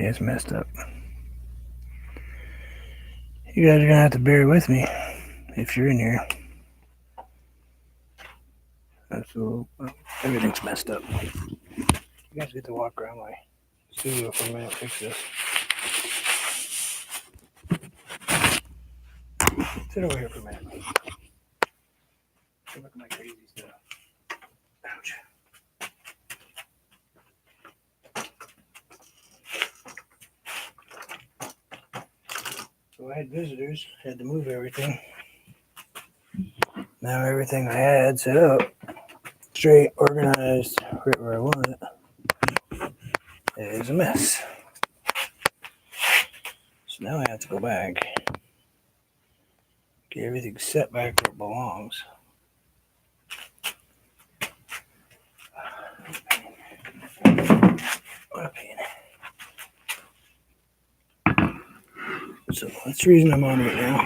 It's messed up. You guys are gonna have to bear with me if you're in here. So everything's messed up. You guys get to walk around my studio for a minute, fix this. Sit over here for a minute. Look at my crazy stuff. Ouch. So I had visitors, had to move everything. Now everything I had set up, straight, organized, right where I want it, is a mess. So now I have to go back, get everything set back where it belongs. What a pain. So that's the reason I'm on right now.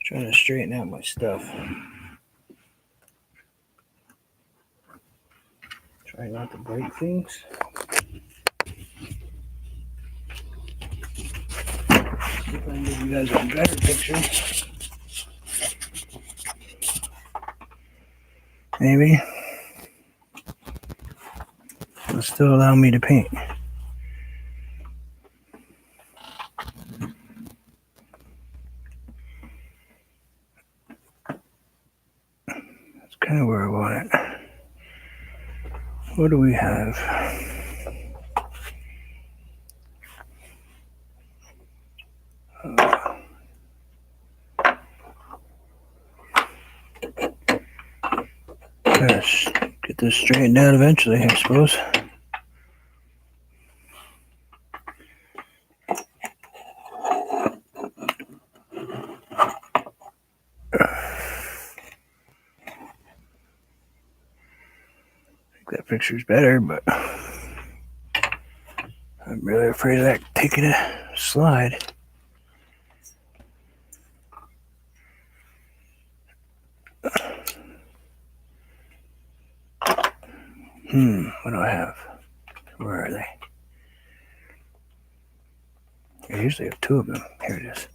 Trying to straighten out my stuff. Try not to break things. See if I can give you guys a better picture. Maybe. It'll still allow me to paint. That's kind of where I want it. What do we have? Gosh, get this straightened out eventually, I suppose. That picture's better, but I'm really afraid of that taking a slide. What do I have? Where are they? I usually have two of them. Here it is.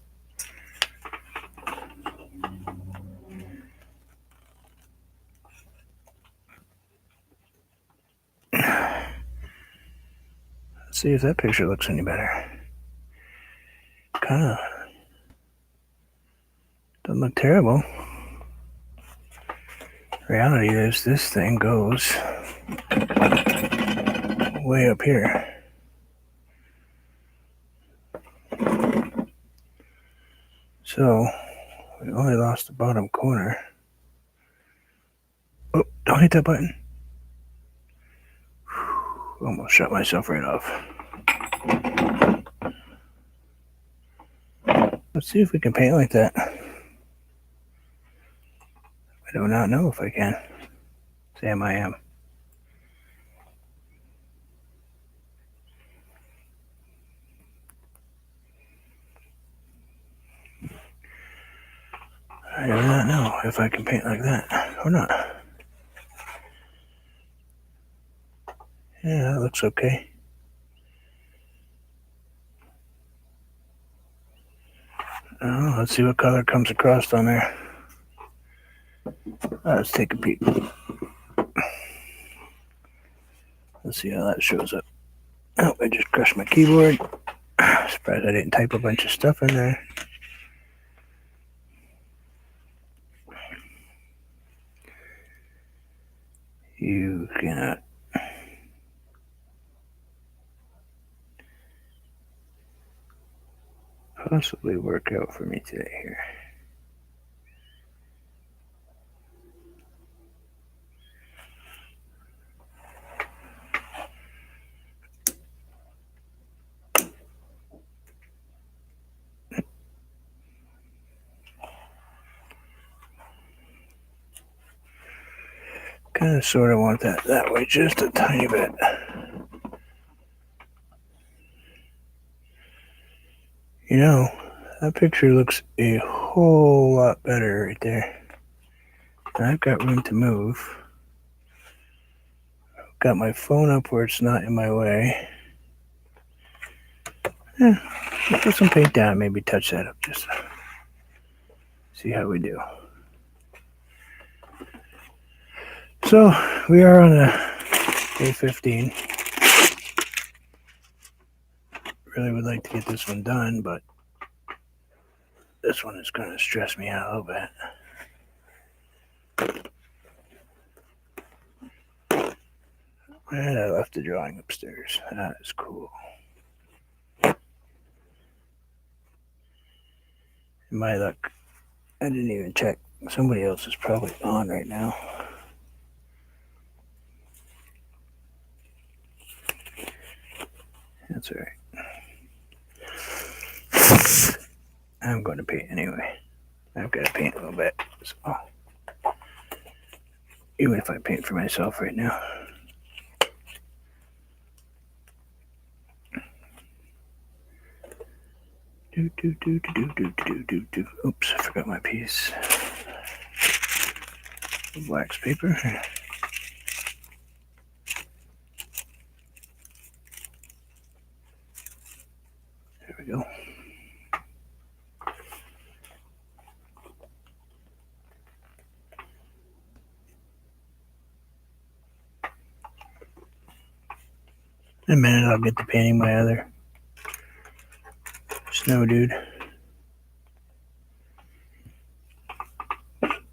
Let's see if that picture looks any better. Kinda doesn't look terrible. Reality is this thing goes way up here. So we only lost the bottom corner. Oh, don't hit that button. Almost shut myself right off. Let's see if we can paint like that. I do not know if I can. Sam, I am. I do not know if I can paint like that or not. Yeah, that looks okay. Oh, let's see what color comes across on there. Let's take a peek. Let's see how that shows up. Oh, I just crushed my keyboard. Surprised I didn't type a bunch of stuff in there. You cannot possibly work out for me today here. Kind of sort of want that way just a tiny bit. You know, that picture looks a whole lot better right there. And I've got room to move. I've got my phone up where it's not in my way. Yeah, we'll put some paint down, maybe touch that up, just see how we do. So we are on day 15. Really would like to get this one done, but this one is going to stress me out a little bit. And I left the drawing upstairs. That is cool. In my luck, I didn't even check. Somebody else is probably on right now. That's all right. I'm going to paint anyway. I've got to paint a little bit. So, even if I paint for myself right now. Oops, I forgot my piece of wax paper. There we go. In a minute, I'll get to painting my other snow dude. Put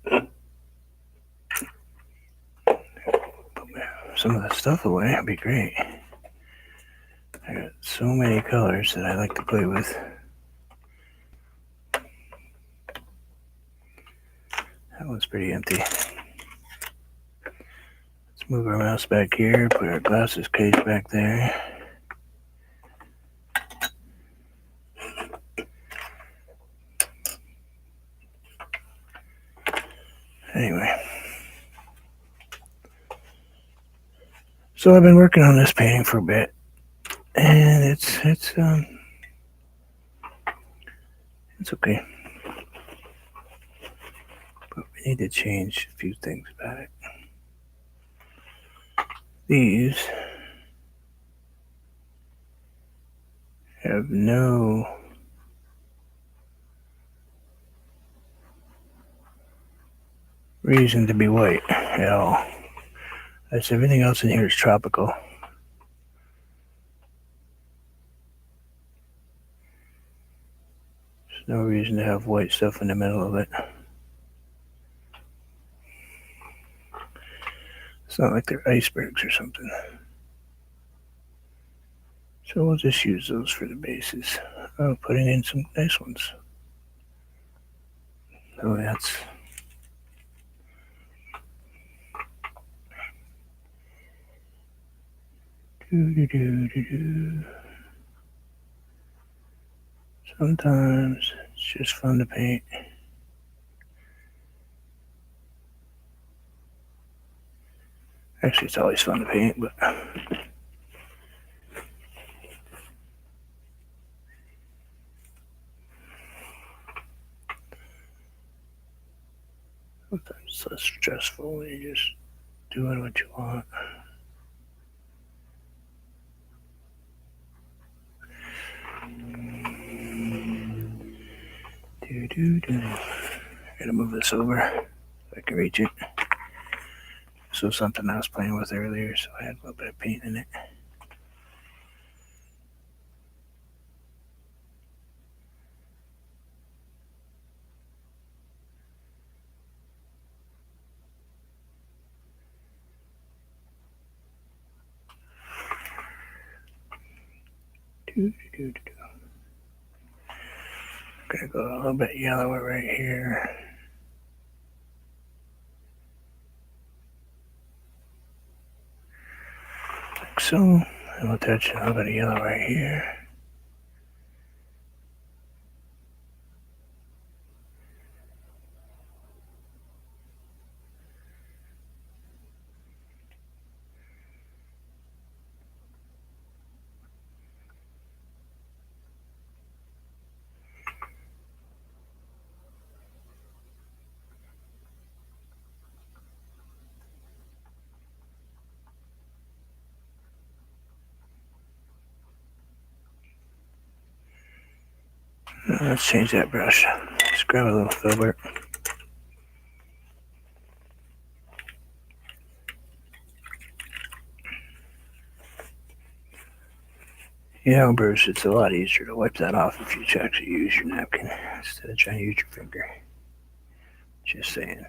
some of the stuff away. That'd be great. I got so many colors that I like to play with. That one's pretty empty. Let's move our mouse back here, put our glasses case back there. Anyway. So I've been working on this painting for a bit. And it's okay. But we need to change a few things about it. These have no reason to be white at all. As everything else in here is tropical. There's no reason to have white stuff in the middle of it. It's not like they're icebergs or something. So we'll just use those for the bases. Oh, putting in some nice ones. Oh, that's Sometimes it's just fun to paint. Actually, it's always fun to paint, but sometimes it's less stressful when you're just doing what you want. Gotta move this over so I can reach it. This was something I was playing with earlier, so I had a little bit of paint in it. Gonna go a little bit yellower right here. Like so. And we'll touch a little bit of yellow right here. Let's change that brush. Just grab a little filbert. You know, Bruce, it's a lot easier to wipe that off if you actually use your napkin instead of trying to use your finger. Just saying.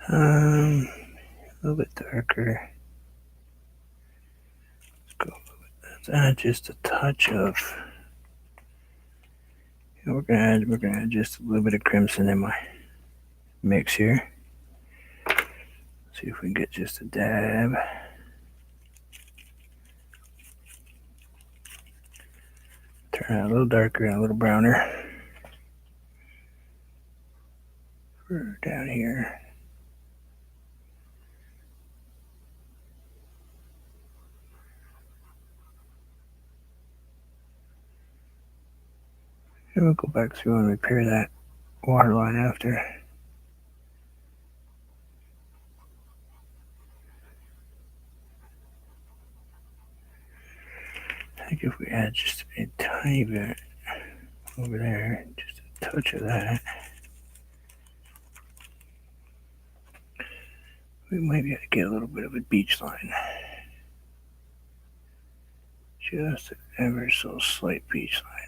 A little bit darker. Let's go. Let's add just a touch of. We're gonna add just a little bit of crimson in my mix here. See if we can get just a dab. Turn it a little darker and a little browner. Down here. And we'll go back through and repair that water line after. I think if we add just a tiny bit over there, just a touch of that, we might be able to get a little bit of a beach line. Just an ever so slight beach line here.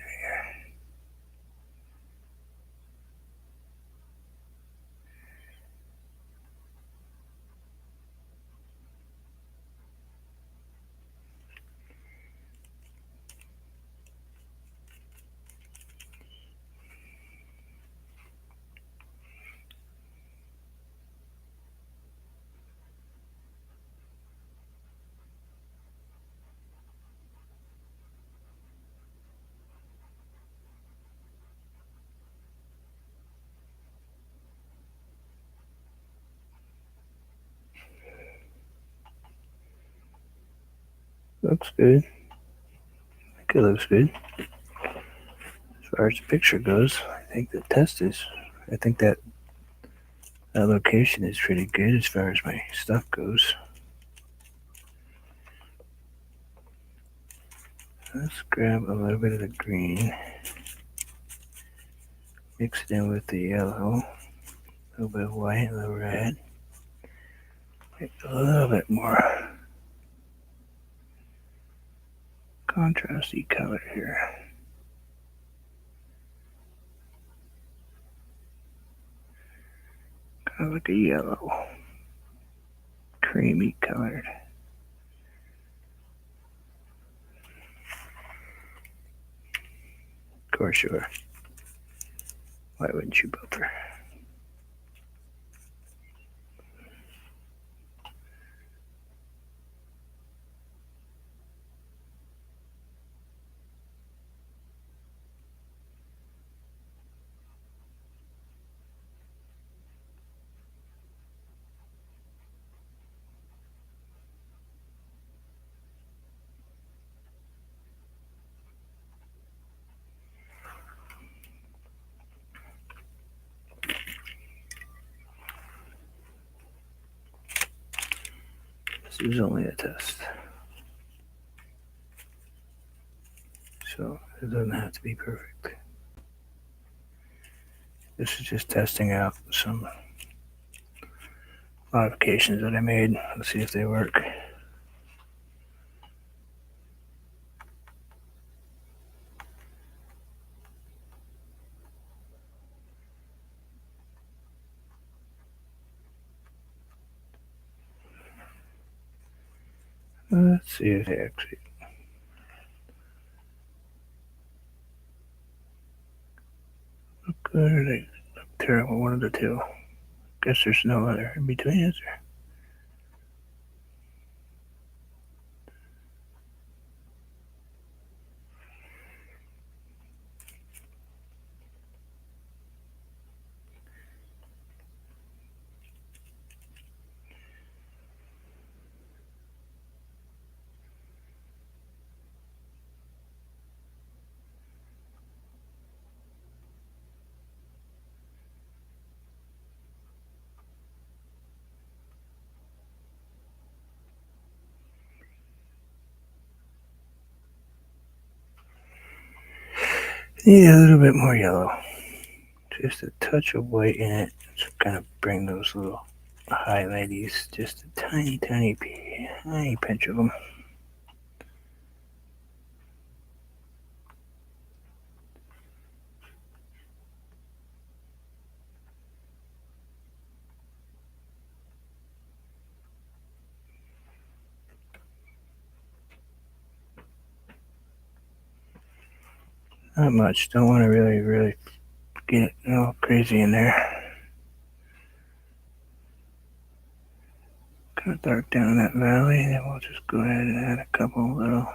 Looks good. I think it looks good. As far as the picture goes, I think the test is, I think that location is pretty good as far as my stuff goes. Let's grab a little bit of the green, mix it in with the yellow, a little bit of white, a little red, make a little bit more contrasty color here. Kind of like a yellow, creamy colored. Of course you are. Why wouldn't you, Buffer? This is only a test. So it doesn't have to be perfect. This is just testing out some modifications that I made. Let's see if they work. Let's see if they actually look good or they look terrible. One of the two. Guess there's no other in between, is there? Need a little bit more yellow. Just a touch of white in it to kind of bring those little highlighties. Just a tiny, tiny pinch of them. Not much. Don't want to really get it all crazy in there. Kind of dark down that valley. Then we'll just go ahead and add a couple little.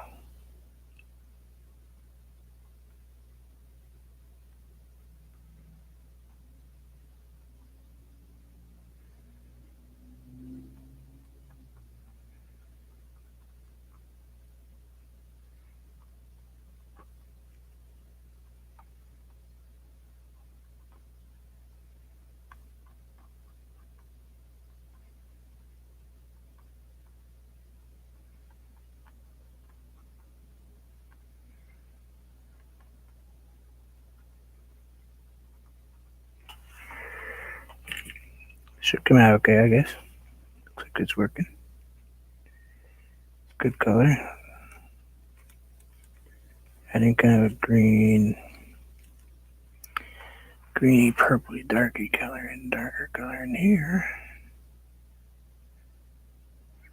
Should come out okay, I guess. Looks like it's working. Good color. Adding kind of a greeny, purpley, darky color and darker color in here.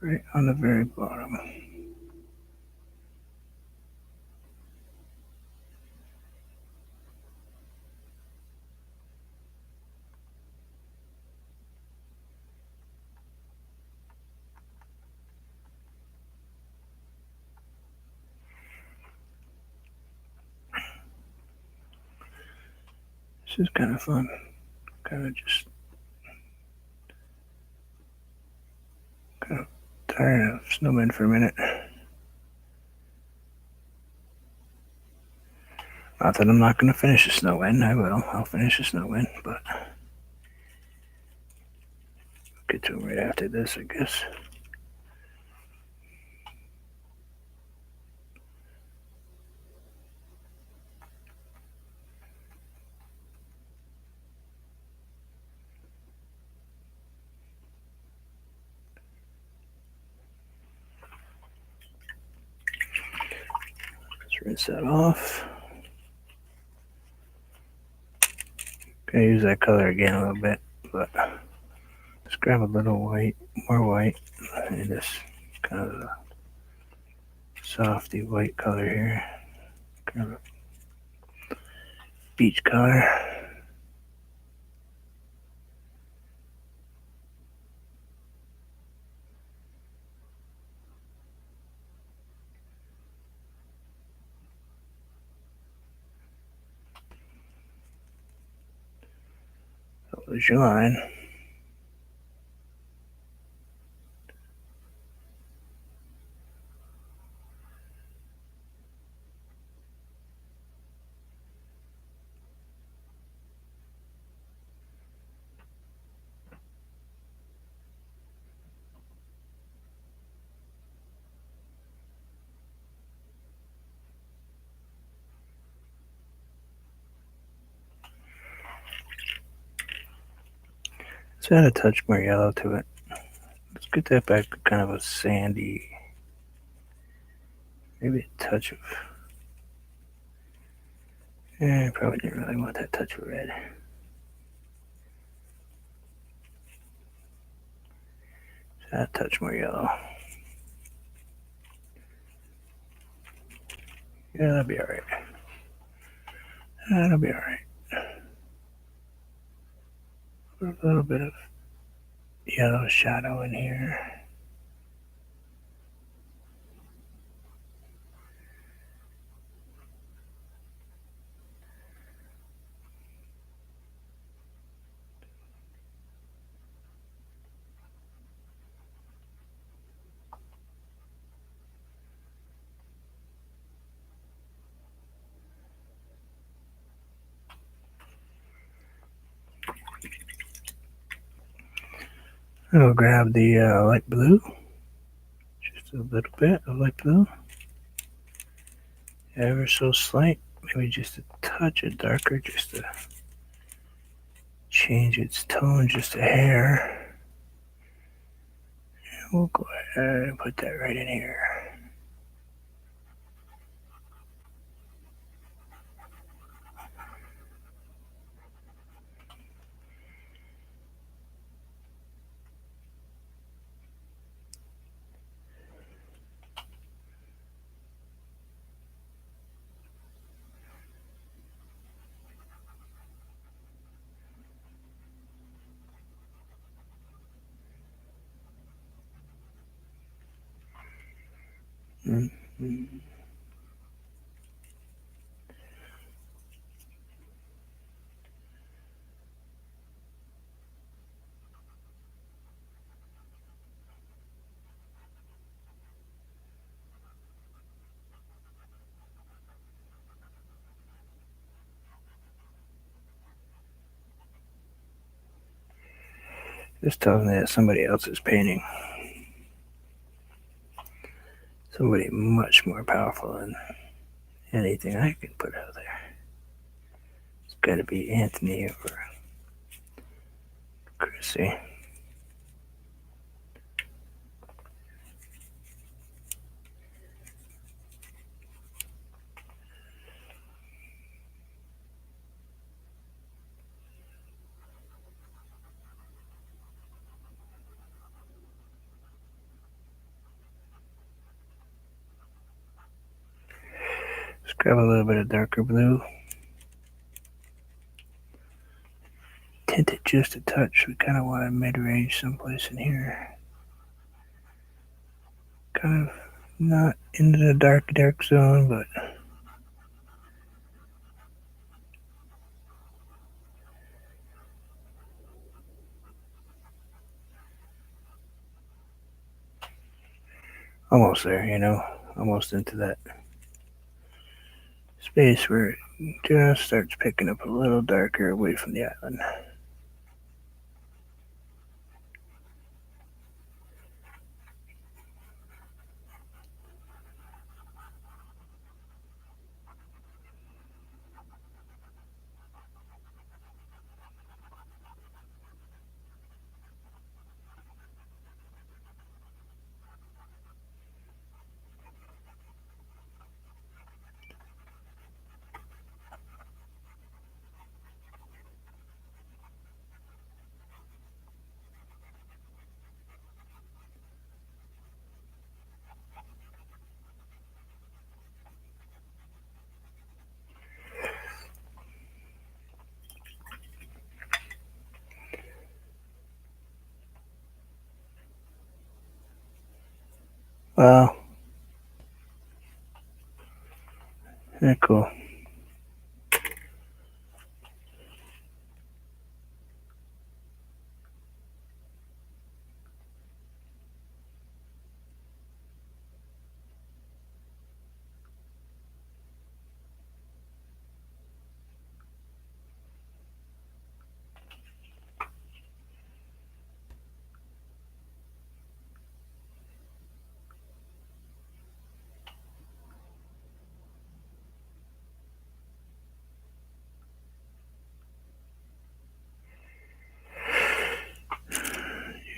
Right on the very bottom. This is kind of fun. Kind of just kind of tired of snowmen for a minute. Not that I'm not going to finish a snowman. I will. I'll finish a snowman, but I'll get to them right after this, I guess. Let's rinse that off. Gonna use that color again a little bit, but let's grab a little white, more white, and this kind of a softy white color here. Kind of a beach color. So there's your line. Let's add a touch more yellow to it. Let's get that back to kind of a sandy, maybe a touch of. I probably didn't really want that touch of red. Let's add a touch more yellow. Yeah, that'll be alright. That'll be alright. Put a little bit of yellow shadow in here. I'll grab the light blue, just a little bit of light blue, ever so slight, maybe just a touch of darker, just to change its tone just a hair. And we'll go ahead and put that right in here. Mm-hmm. This tells me that somebody else is painting. Somebody much more powerful than anything I can put out there. It's got to be Anthony or Chrissy. Let's grab a little bit of darker blue. Tint it just a touch. We kind of want a mid-range someplace in here. Kind of not into the dark zone, but almost there, almost into that space where it just starts picking up a little darker away from the island. Wow, very cool.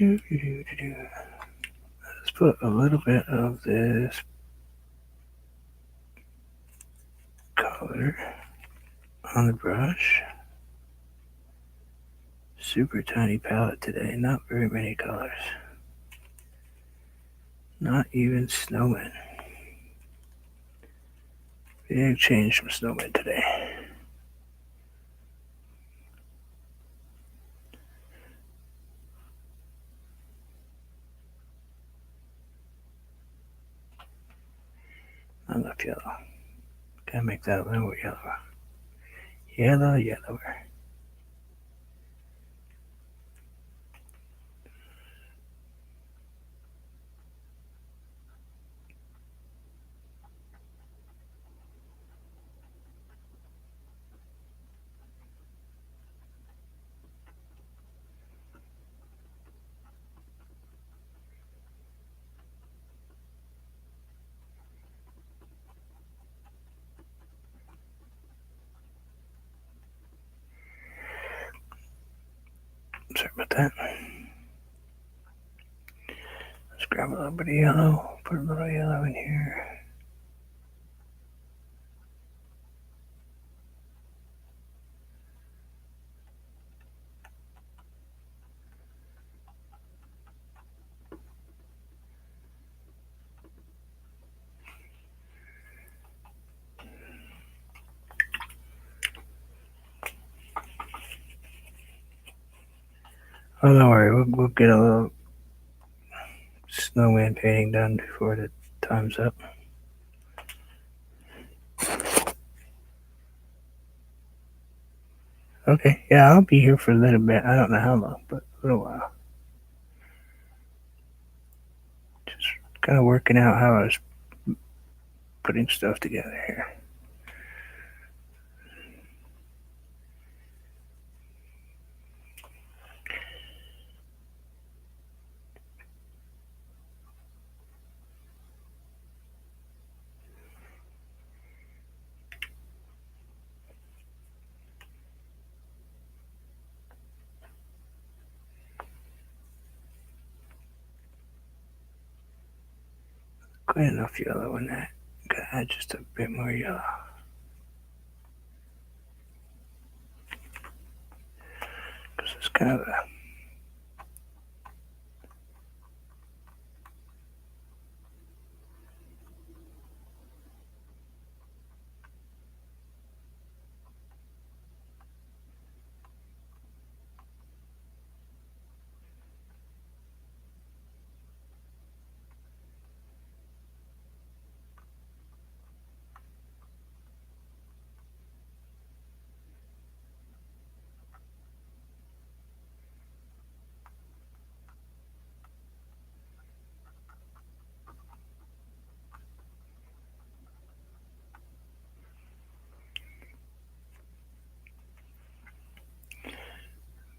Let's put a little bit of this color on the brush. Super tiny palette today, not very many colors. Not even snowman. Big change from snowman today. Enough yellow. Gotta make that a little more yellow. Yellow, yellower. Sorry about that. Let's grab a little bit of yellow. Put a little yellow in here. Oh, don't worry. We'll get a little snowman painting done before the time's up. Okay, yeah, I'll be here for a little bit. I don't know how long, but a little while. Just kind of working out how I was putting stuff together here. Quite enough yellow in that. Gotta add just a bit more yellow. Because it's kind of a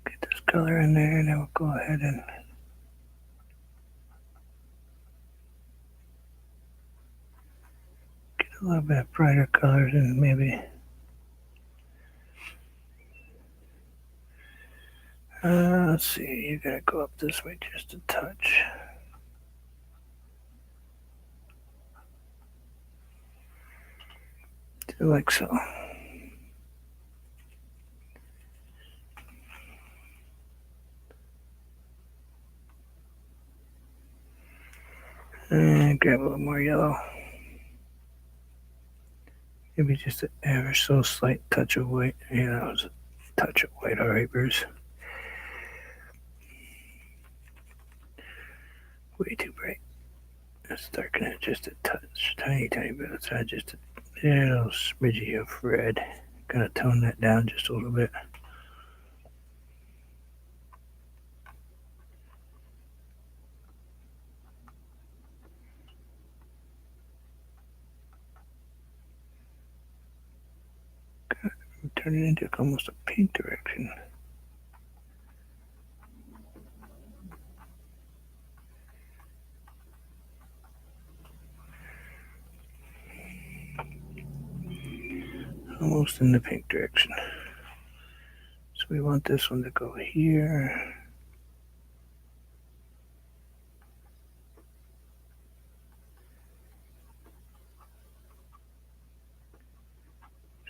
get this color in there, and then we'll go ahead and get a little bit brighter colors and maybe let's see, you gotta go up this way just a touch. Like so. And grab a little more yellow. Maybe just an ever so slight touch of white. Yeah, that was a touch of white. All right, Bruce. Way too bright. Let's darken it just a touch. Tiny, tiny bit. Let's add just a little smidgy of red. Gonna tone that down just a little bit. Turn it into almost a pink direction. Almost in the pink direction. So we want this one to go here.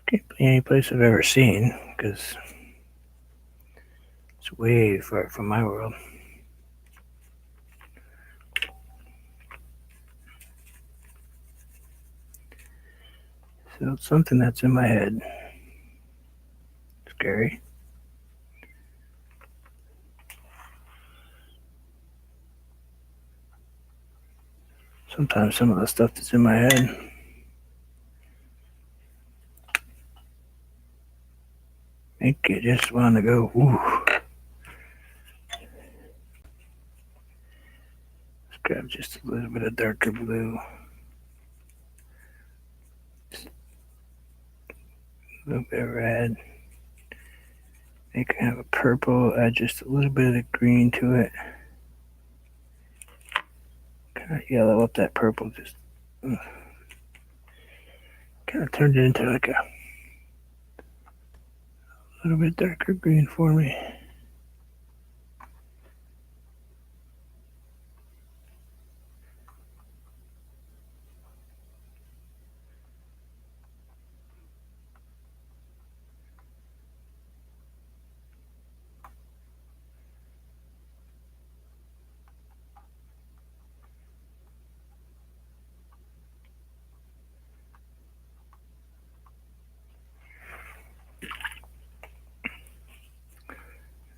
Can't be any place I've ever seen because it's way far from my world. So it's something that's in my head. Scary. Sometimes some of the stuff that's in my head make you just want to go, ooh. Let's grab just a little bit of darker blue. Just a little bit of red. Make it have a purple, add just a little bit of the green to it. Kind of yellow up that purple, just kind of turned it into like a little bit darker green for me.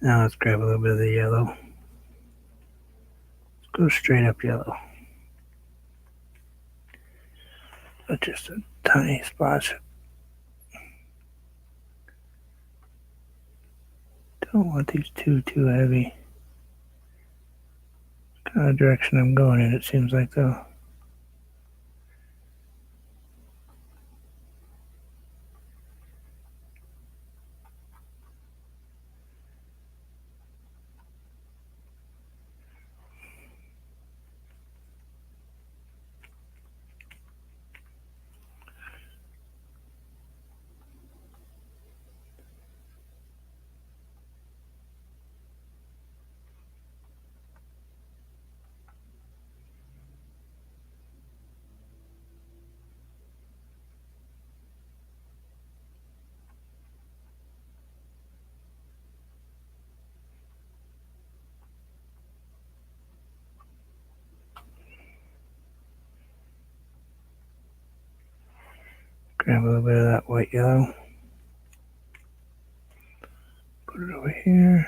Now let's grab a little bit of the yellow. Let's go straight up yellow. But just a tiny splash. Don't want these too heavy. Kind of direction I'm going in, it seems like, though. Grab a little bit of that white yellow. Put it over here.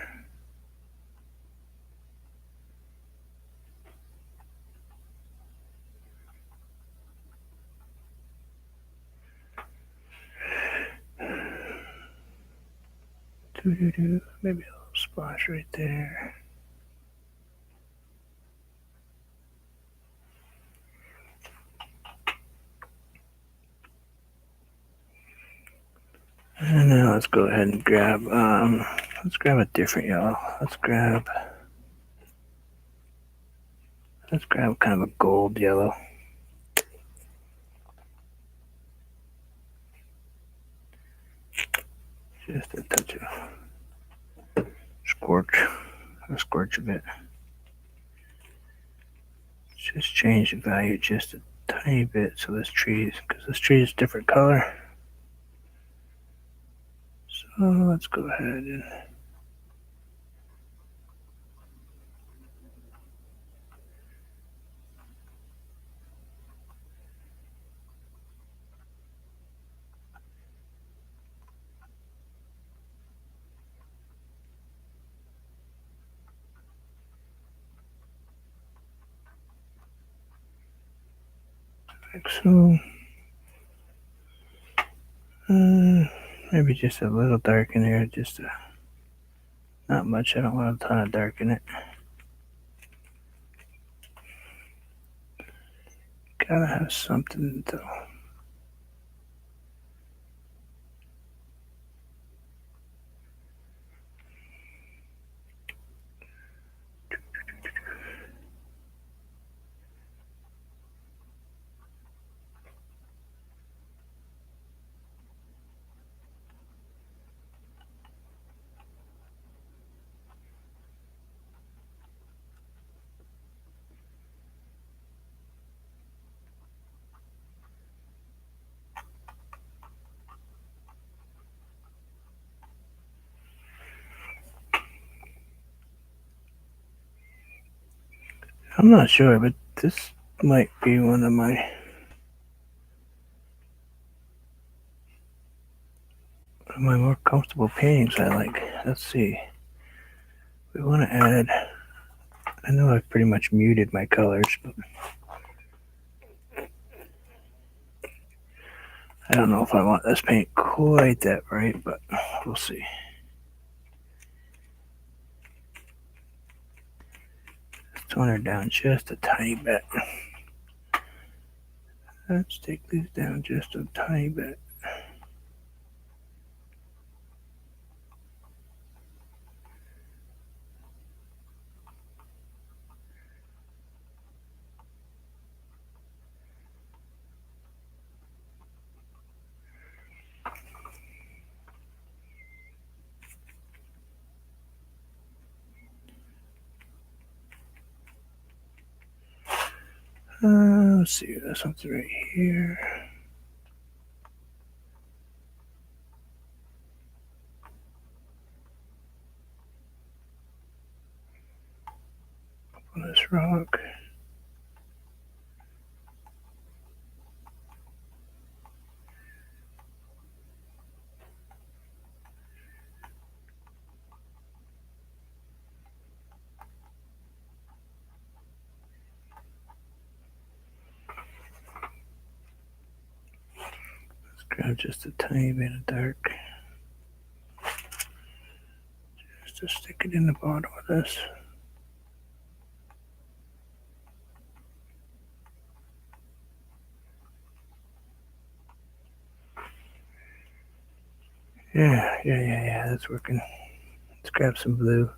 Maybe a little splash right there. And now let's go ahead and grab a different yellow. Let's grab kind of a gold yellow. Just a touch of scorch a bit. Just change the value just a tiny bit so this tree is different color. So let's go ahead and like so. Maybe just a little dark in here, not much. I don't want a ton of dark in it. Gotta have something though. I'm not sure, but this might be one of my of my more comfortable paintings I like. Let's see. We want to add, I know I've pretty much muted my colors, but I don't know if I want this paint quite that bright, but we'll see. Let's tone her down just a tiny bit. Let's take these down just a tiny bit. Let's see, there's something right here. Up on this rock. Let's grab just a tiny bit of dark. Just to stick it in the bottom of this. Yeah, that's working. Let's grab some blue.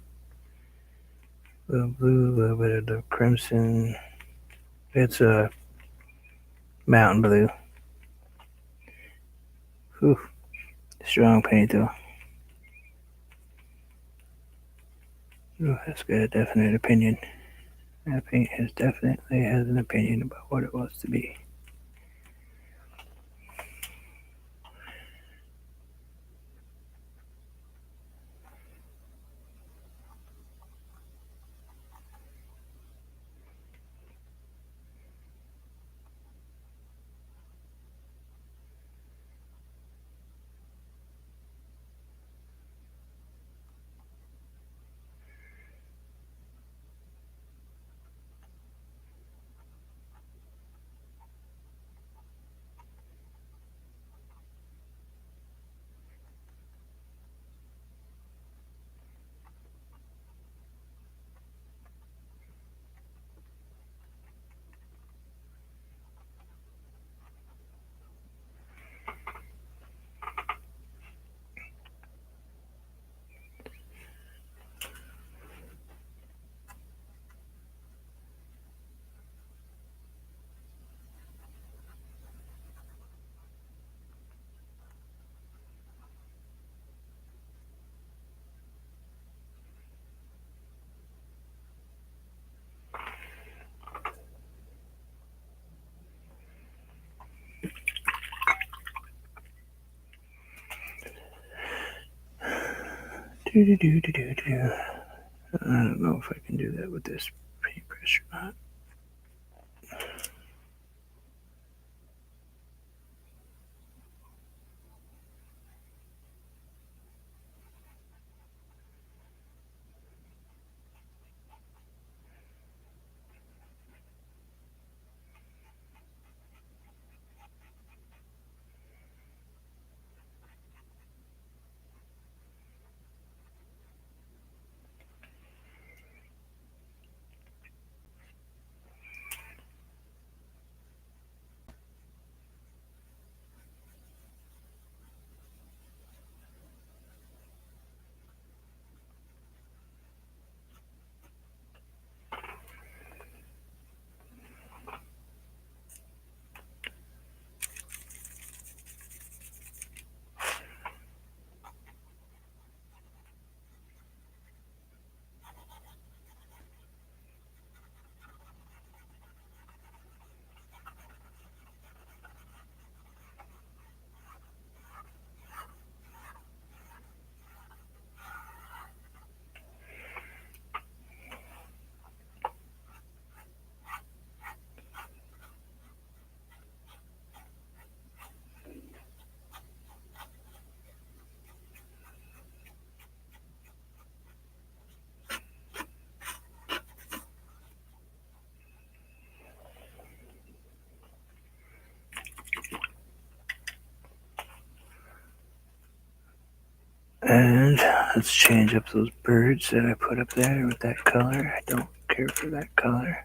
A little blue, a little bit of the crimson. It's a mountain blue. Whew. Strong paint though. Ooh, that's got a definite opinion. That paint definitely has an opinion about what it wants to be. Do. I don't know if I can do that with this paintbrush or not. And let's change up those birds that I put up there with that color. I don't care for that color.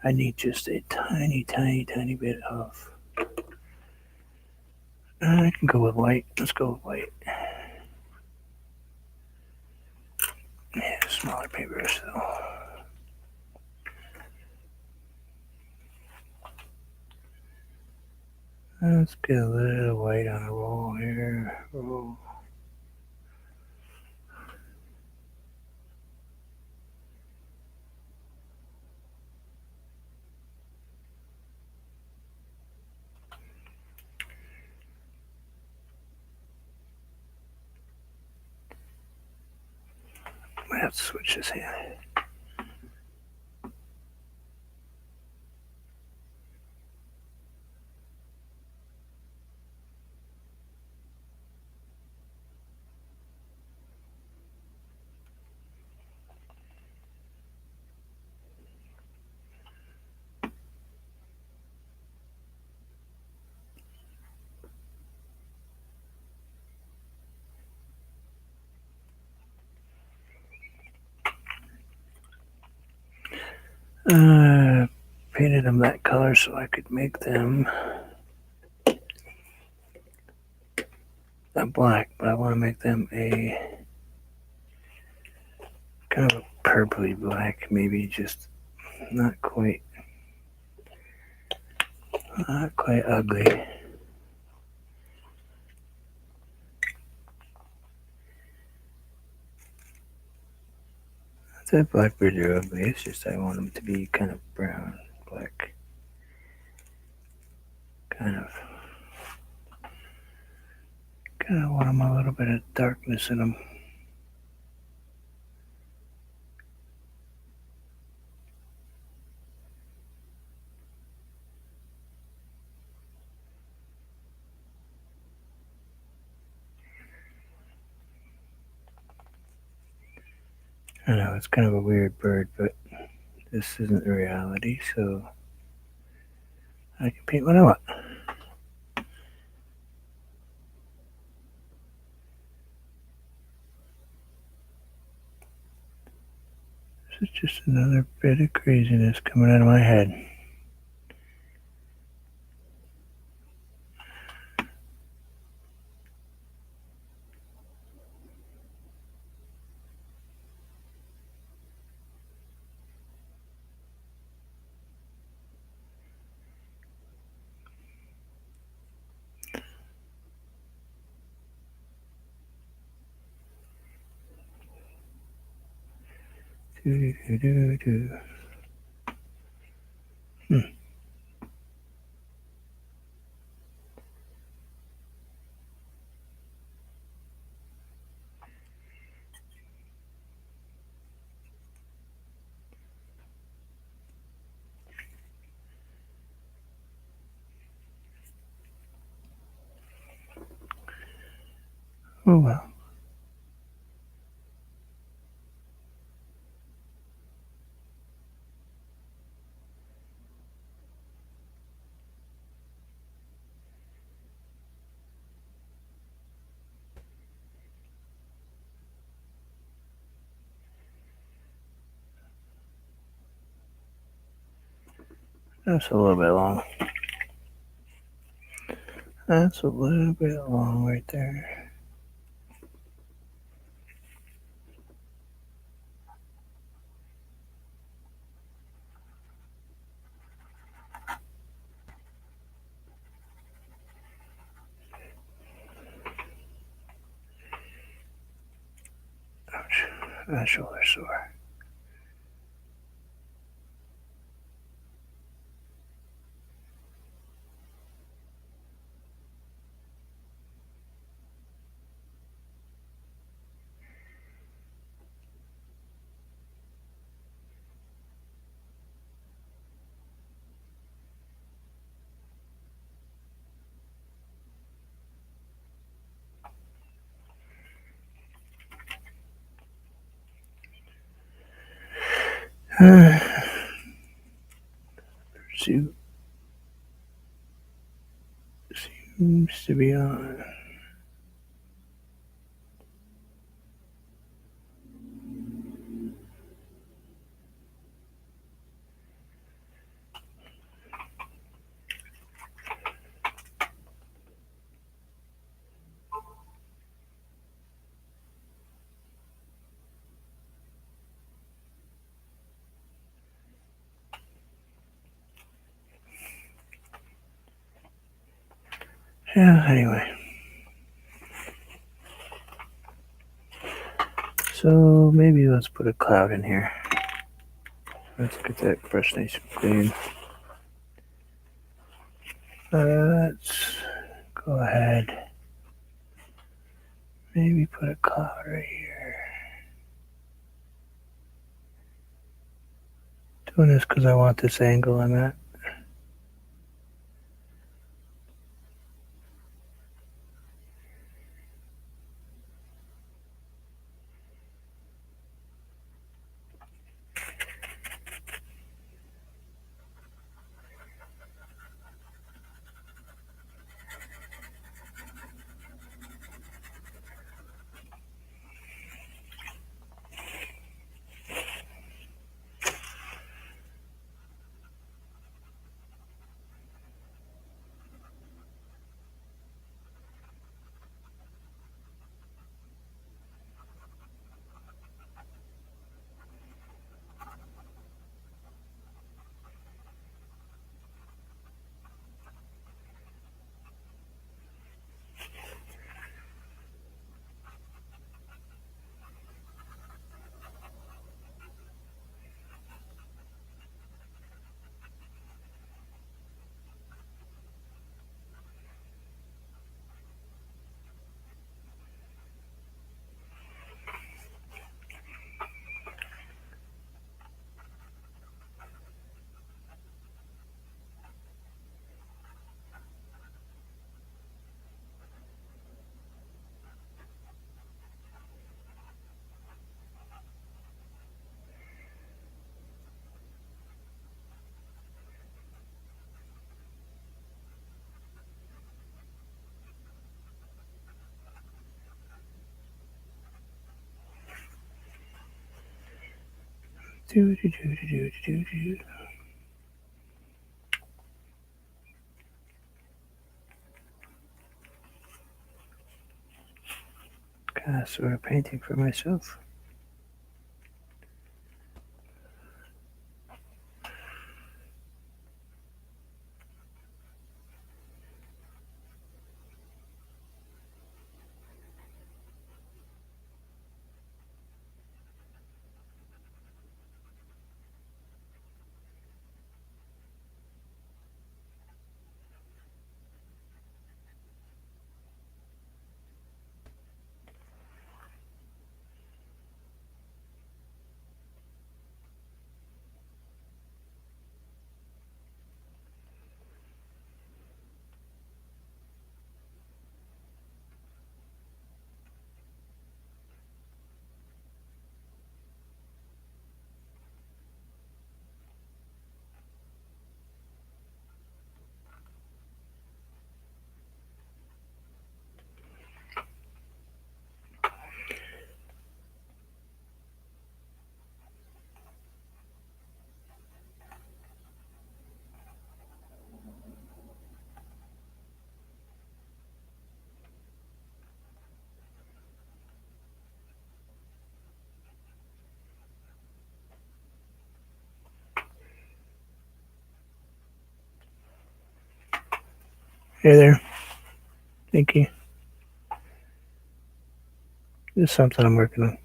I need just a tiny, tiny, tiny bit of. I can go with white. Let's go with white. Yeah, smaller paintbrush though. Let's get a little white on a roll here. Roll. I have to switch this hand. Painted them that color so I could make them black, but I want to make them a kind of a purpley black, maybe just not quite ugly. That blackbirds are ugly. It's just I want them to be kind of brown, black, kind of want them a little bit of darkness in them. I know it's kind of a weird bird, but this isn't the reality, so I can paint what I want. This is just another bit of craziness coming out of my head. Do, do, do, do. Oh well. That's a little bit long. That's a little bit long right there. Ouch. My shoulder's sore. Suit seems to be on. Yeah, anyway. So maybe let's put a cloud in here. Let's get that brush nice and clean. Let's go ahead. Maybe put a cloud right here. Doing this because I want this angle I'm at. Kind of sort of painting for myself. Hey there. Thank you. This is something I'm working on.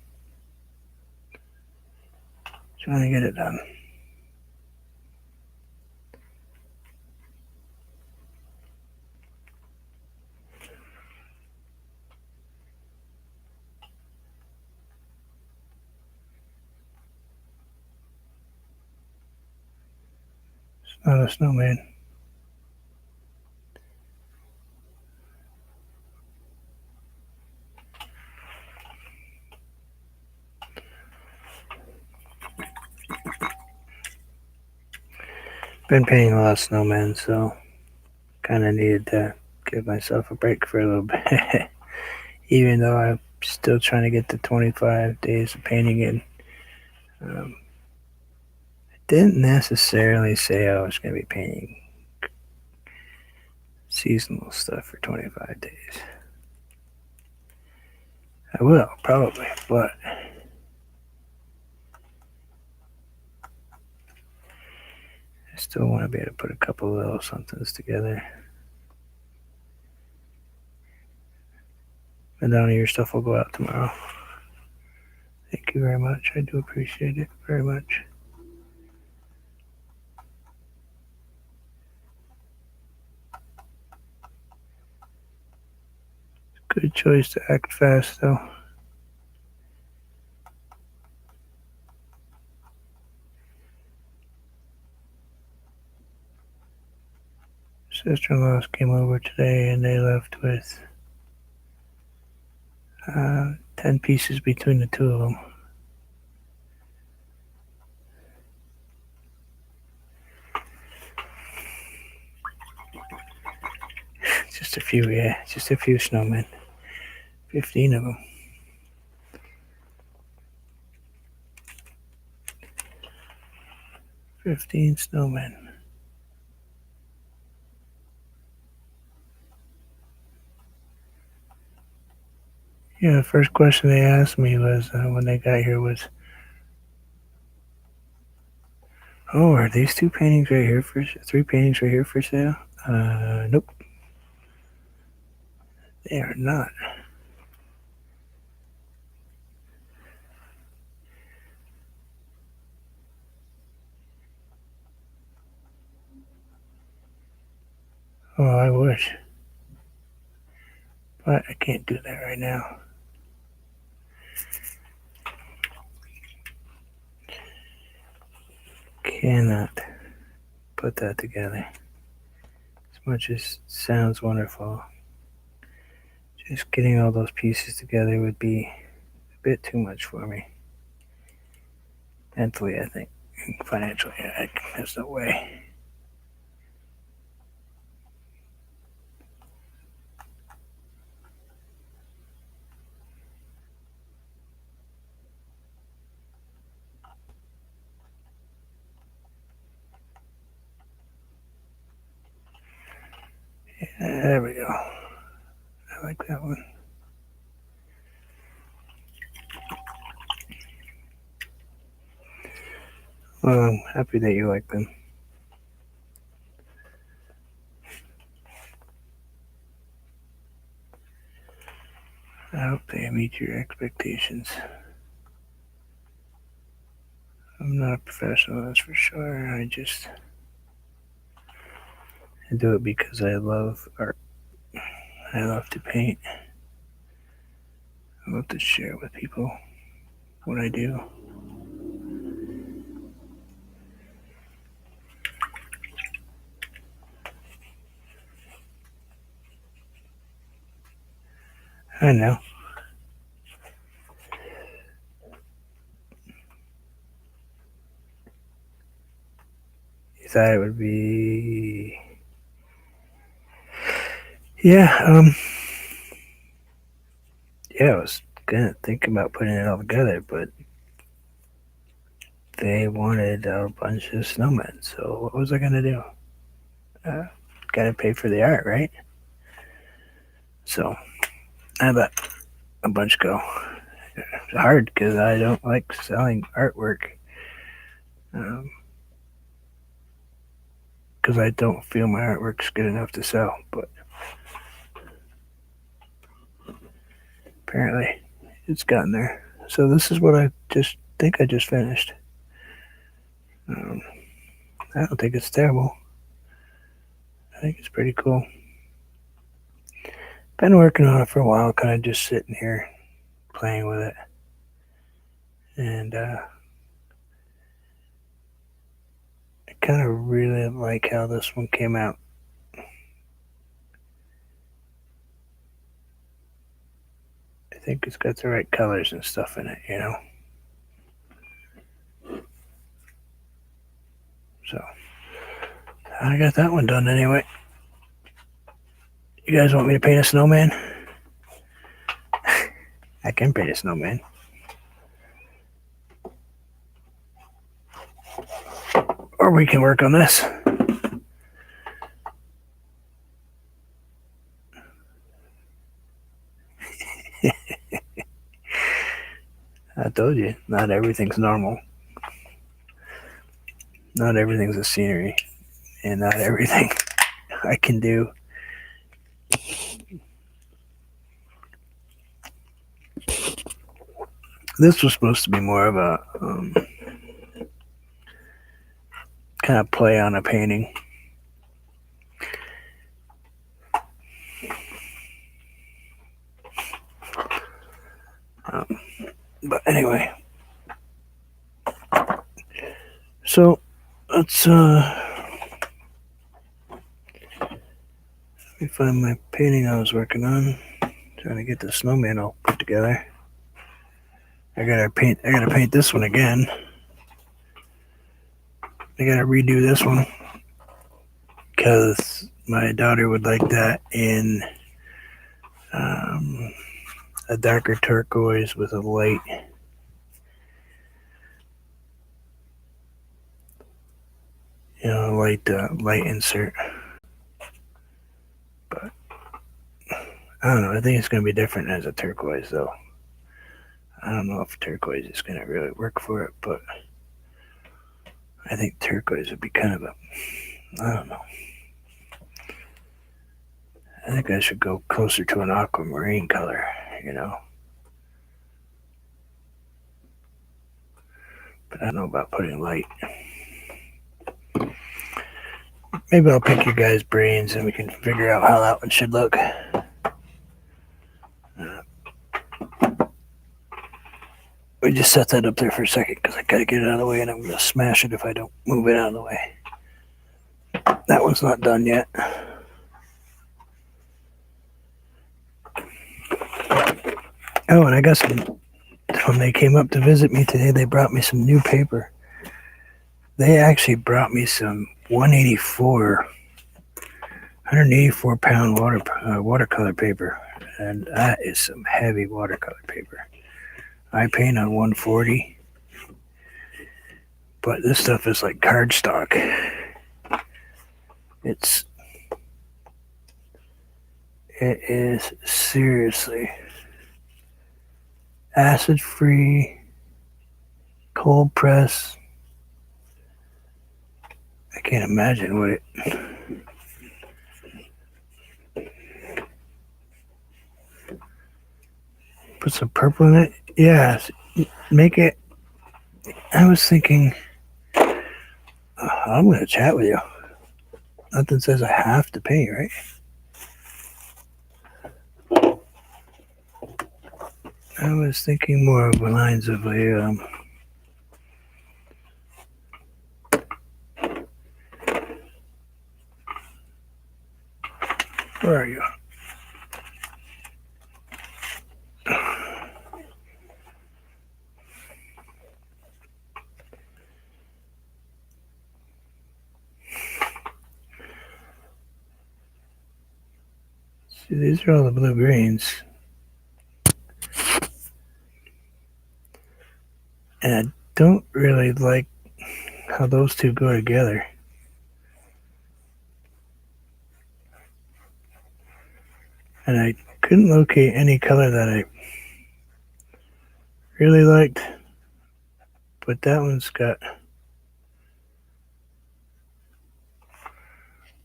Trying to get it done. It's not a snowman. Been painting a lot of snowmen, so kind of needed to give myself a break for a little bit. Even though I'm still trying to get the 25 days of painting in. I didn't necessarily say I was going to be painting seasonal stuff for 25 days. I will, probably, but I still want to be able to put a couple little somethings together. And none of your stuff will go out tomorrow. Thank you very much. I do appreciate it very much. Good choice to act fast, though. Sister-in-laws came over today and they left with 10 pieces between the two of them. Just a few, yeah. Just a few snowmen. 15 of them. 15 snowmen. Yeah, the first question they asked me was when they got here was, "Oh, are these two paintings right here for 3 paintings right here for sale?" Nope, they are not. Oh, I wish, but I can't do that right now. Cannot put that together. As much as it sounds wonderful, just getting all those pieces together would be a bit too much for me. Mentally, I think. Financially, there's no way. There we go. I like that one. Well, I'm happy that you like them. I hope they meet your expectations. I'm not a professional, that's for sure. I do it because I love art. I love to paint. I love to share with people what I do. I know. You thought it would be. Yeah, yeah, I was gonna think about putting it all together, but they wanted a bunch of snowmen, so what was I gonna do? Uh, Gotta pay for the art, right? So I let a bunch go. It's hard because I don't like selling artwork because I don't feel my artwork's good enough to sell. But apparently, it's gotten there. So this is what I just think I just finished. Um, I don't think it's terrible. I think it's pretty cool. Been working on it for a while, kind of just sitting here playing with it, and I kind of really like how this one came out. I think it's got the right colors and stuff in it. So I got that one done anyway. You guys want me to paint a snowman? I can paint a snowman. Or we can work on this. I told you, not everything's normal. Not everything's a scenery. And not everything I can do this was supposed to be more of a kind of play on a painting. But anyway, so let's let me find my painting I was working on. Trying to get the snowman all put together. I gotta paint this one again. I gotta redo this one because my daughter would like that in a darker turquoise with a light light insert. But I don't know. I think it's going to be different as a turquoise, though. I don't know if turquoise is going to really work for it, but I think turquoise would be kind of I don't know. I think I should go closer to an aquamarine color, But I don't know about putting light. Maybe I'll pick your guys' brains and we can figure out how that one should look. We just set that up there for a second because I gotta get it out of the way and I'm gonna smash it if I don't move it out of the way. That one's not done yet. Oh, and I got some, when they came up to visit me today, they brought me some new paper. They actually brought me some 184 pound watercolor paper, and that is some heavy watercolor paper. I paint on 140, but this stuff is like cardstock. It is seriously acid free, cold press. I can't imagine what it. Put some purple in it. Yeah, make it. I was thinking, I'm gonna chat with you. Nothing says I have to paint, right? I was thinking more of the lines of a where are you? See, these are all the blue greens. And I don't really like how those two go together. And I couldn't locate any color that I really liked. But that one's got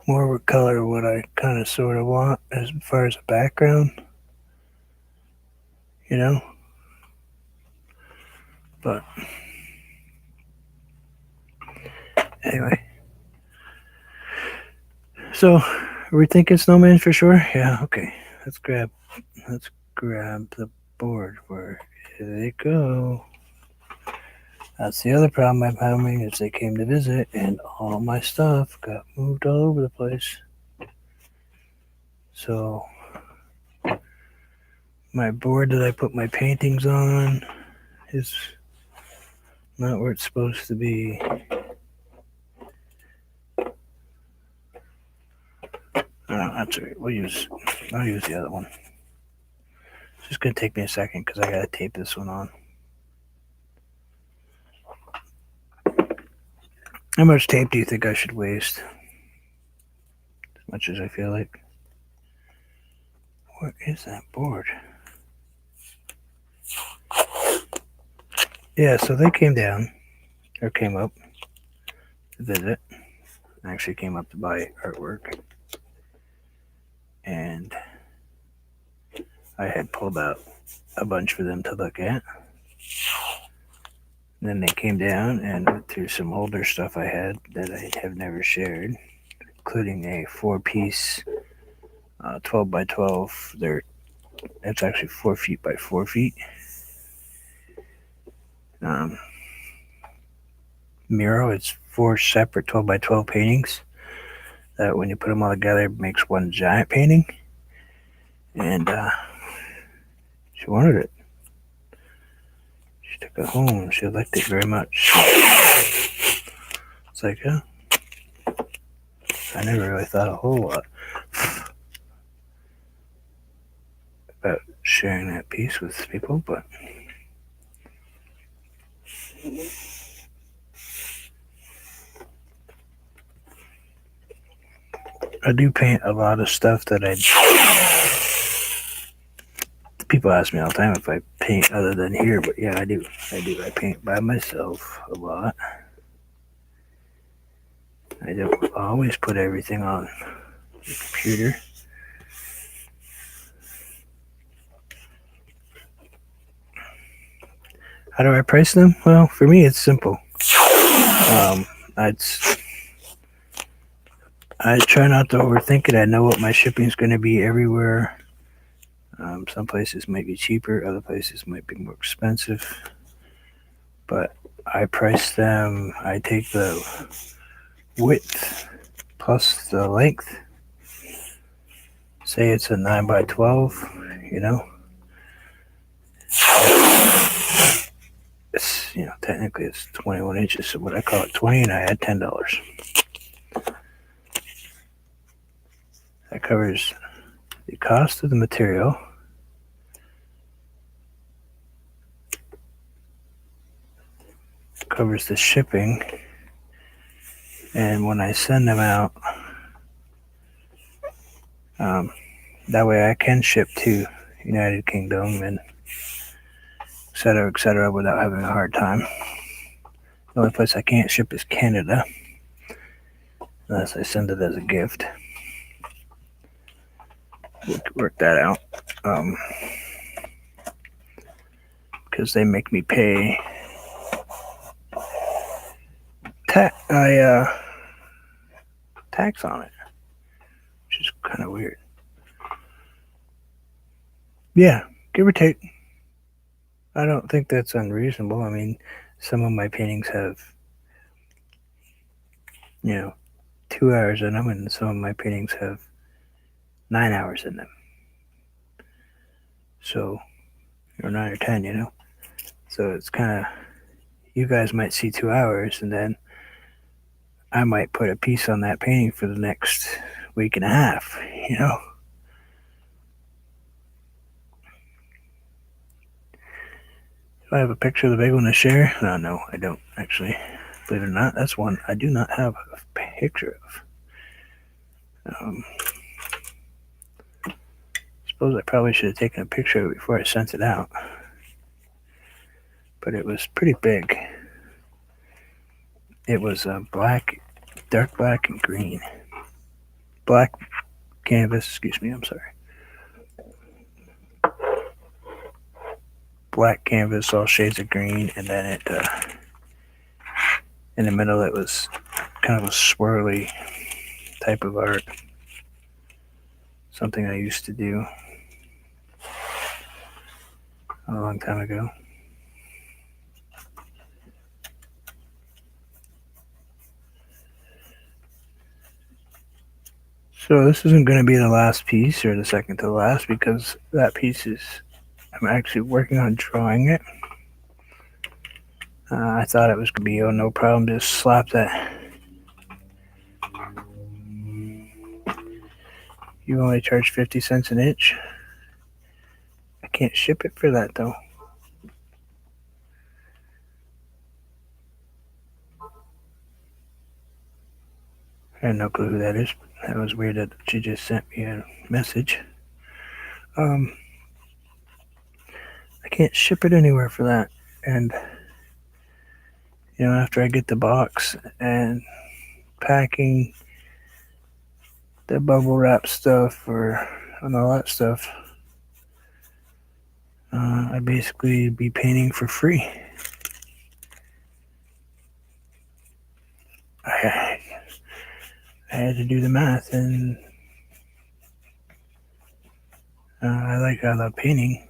more of a color of what I kind of sort of want as far as a background. But anyway. So, are we thinking snowman for sure? Yeah, okay. Let's grab the board. Where they go? That's the other problem I'm having is they came to visit and all my stuff got moved all over the place. So my board that I put my paintings on is not where it's supposed to be. That's all right. I'll use the other one. It's just gonna take me a second because I gotta tape this one on. How much tape do you think I should waste? As much as I feel like. What is that board? Yeah, so they came up to visit. Actually came up to buy artwork. And I had pulled out a bunch for them to look at. And then they came down and went through some older stuff I had that I have never shared, including a 4-piece 12 by 12. It's actually 4 feet by 4 feet. Um, mural. It's 4 separate 12 by 12 paintings that when you put them all together makes one giant painting. And she wanted it. She took it home. She liked it very much. It's like, yeah, I never really thought a whole lot about sharing that piece with people, but I do paint a lot of stuff that people ask me all the time if I paint other than here, but yeah, I do. I paint by myself a lot. I don't always put everything on the computer. How do I price them? Well, for me, it's simple. Um, I'd I try not to overthink it. I know what my shipping is going to be everywhere. Some places might be cheaper, other places might be more expensive. But I price them. I take the width plus the length. Say it's a 9 by 12, you know. Technically it's 21 inches, so what I call it 20, and I add $10. That covers the cost of the material, covers the shipping, and when I send them out, that way I can ship to United Kingdom and et cetera, without having a hard time. The only place I can't ship is Canada, unless I send it as a gift. We'll work that out. Because they make me pay tax on it, which is kind of weird. Yeah, give or take. I don't think that's unreasonable. I mean, some of my paintings have, 2 hours in them, and some of my paintings have 9 hours in them. So, or 9 or 10, So it's kind of, you guys might see 2 hours, and then I might put a piece on that painting for the next week and a half. Do I have a picture of the big one to share? No, I don't actually. Believe it or not, that's one I do not have a picture of. Suppose I probably should have taken a picture of it before I sent it out. But it was pretty big. It was black, dark black, and green. Black canvas, excuse me, I'm sorry. Black canvas, all shades of green, and then it, in the middle, it was kind of a swirly type of art. Something I used to do a long time ago. So this isn't going to be the last piece or the second to the last, because that piece I'm actually working on drawing it. I thought it was going to be, no problem, just slap that. You only charge 50 cents an inch. I can't ship it for that though. I have no clue who that is. That was weird that she just sent me a message. I can't ship it anywhere for that. And after I get the box and packing, the bubble wrap stuff and all that stuff, I'd basically be painting for free. I, I had to do the math, and I love painting,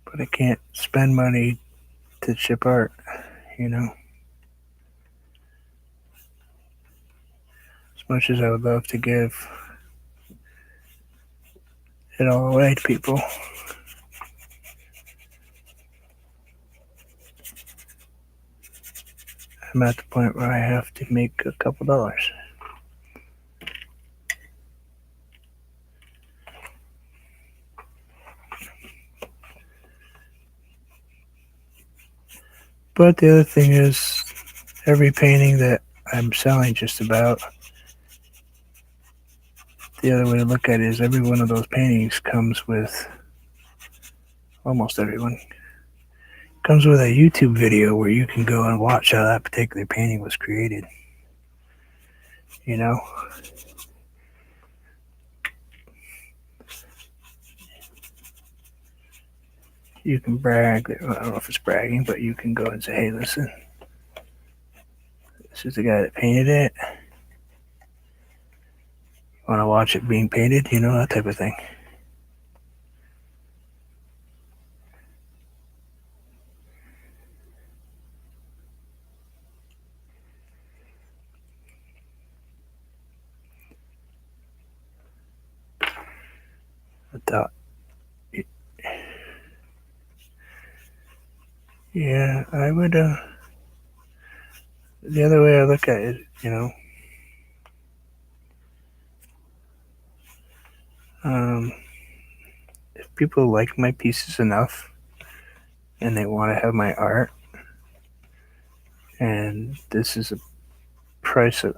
but I can't spend money to ship art, you know. As much as I would love to give it all away to people, I'm at the point where I have to make a couple dollars. But the other thing is, every painting that I'm selling, just about, the other way to look at it is every one of those paintings comes with, almost everyone, comes with a YouTube video where you can go and watch how that particular painting was created. You know, you can brag. I don't know if it's bragging, but you can go and say, "Hey, listen, this is the guy that painted it. Want to watch it being painted?" You know, that type of thing. I thought, yeah, I would. The other way I look at it, um, if people like my pieces enough and they want to have my art, and this is a price that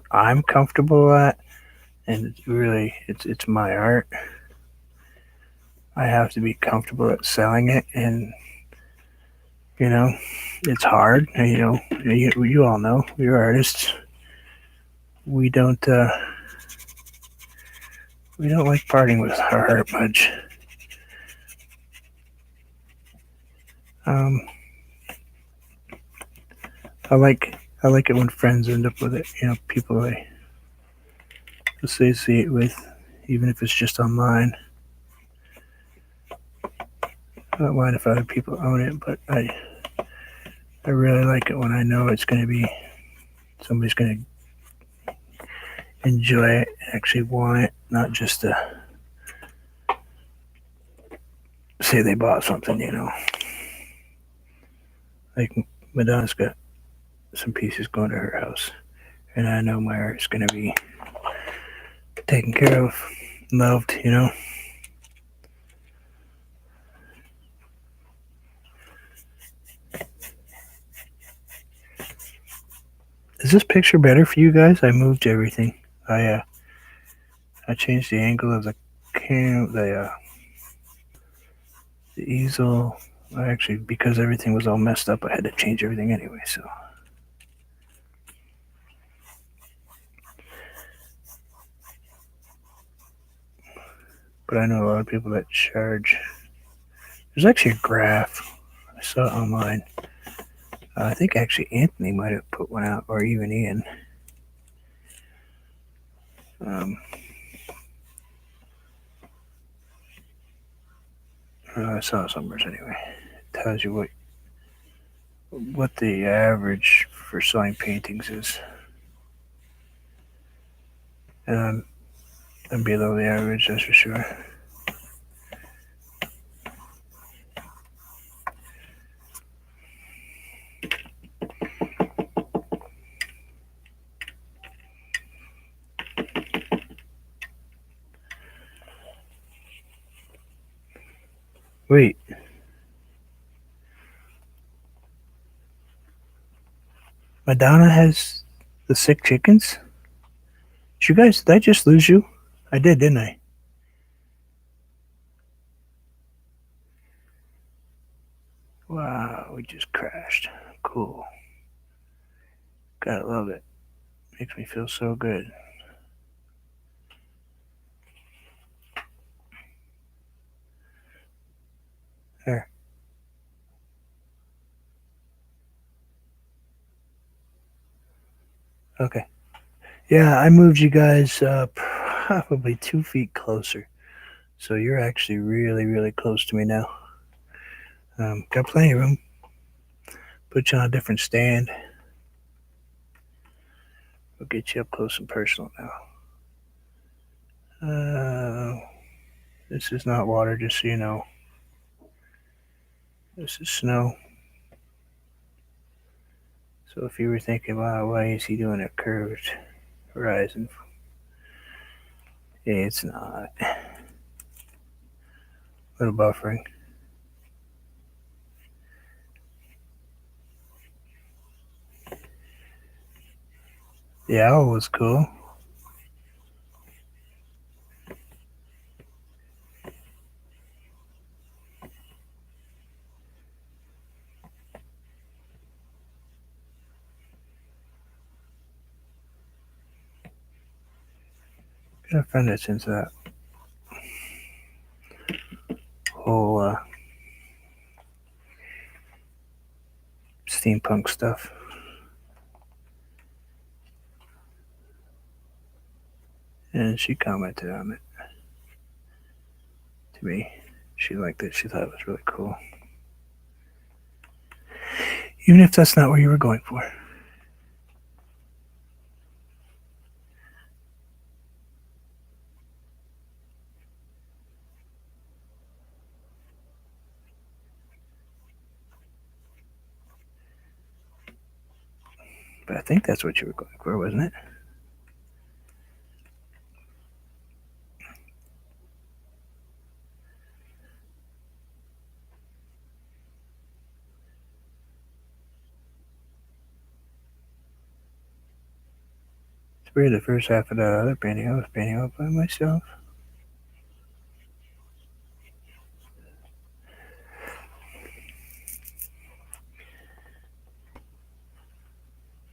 I'm comfortable at, and it's my art. I have to be comfortable at selling it, and you know, it's hard. And, you all know, we're artists. We don't uh, we don't like parting with our art much. Um, I like it when friends end up with it. People I associate with, even if it's just online. I don't mind if other people own it, but I really like it when I know it's going to be somebody's going to enjoy it, actually want it, not just to say they bought something. Like Madonna's got some pieces going to her house, and I know my art's going to be taken care of, loved. Is this picture better for you guys? I moved everything. I changed the angle of the easel. Actually, because everything was all messed up, I had to change everything anyway. So, but I know a lot of people that charge. There's actually a graph. I saw it online. I think actually Anthony might have put one out, or even Ian. Um, I saw it somewhere anyway. It tells you what the average for selling paintings is, and I'm below the average, that's for sure. Wait, Madonna has the sick chickens? Did I just lose you? I did, didn't I? Wow, we just crashed. Cool. Gotta love it. Makes me feel so good. There. Okay. Yeah, I moved you guys probably 2 feet closer. So you're actually really, really close to me now. Got plenty of room. Put you on a different stand. We'll get you up close and personal now. This is not water, just so you know. This is snow. So if you were thinking, wow, why is he doing a curved horizon? Yeah, it's not. A little buffering. The owl was cool. Got a friend that's into that whole steampunk stuff. And she commented on it to me. She liked it. She thought it was really cool. Even if that's not what you were going for. But I think that's what you were going for, wasn't it? It's weird, the first half of that other painting I was painting all by myself.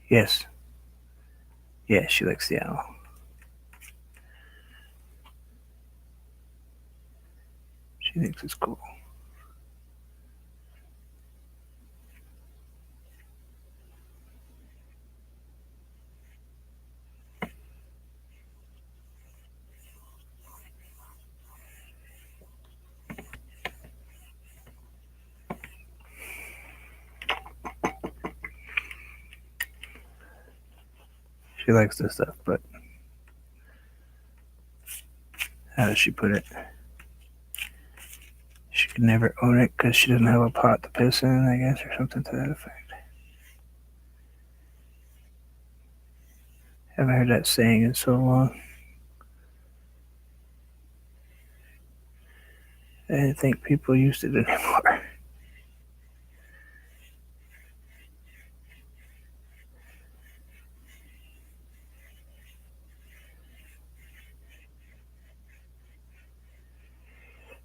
Yes. Yeah, she likes the owl. She thinks it's cool. She likes this stuff, but how does she put it? She could never own it because she doesn't have a pot to piss in, I guess, or something to that effect. Haven't heard that saying in so long. I didn't think people used it anymore.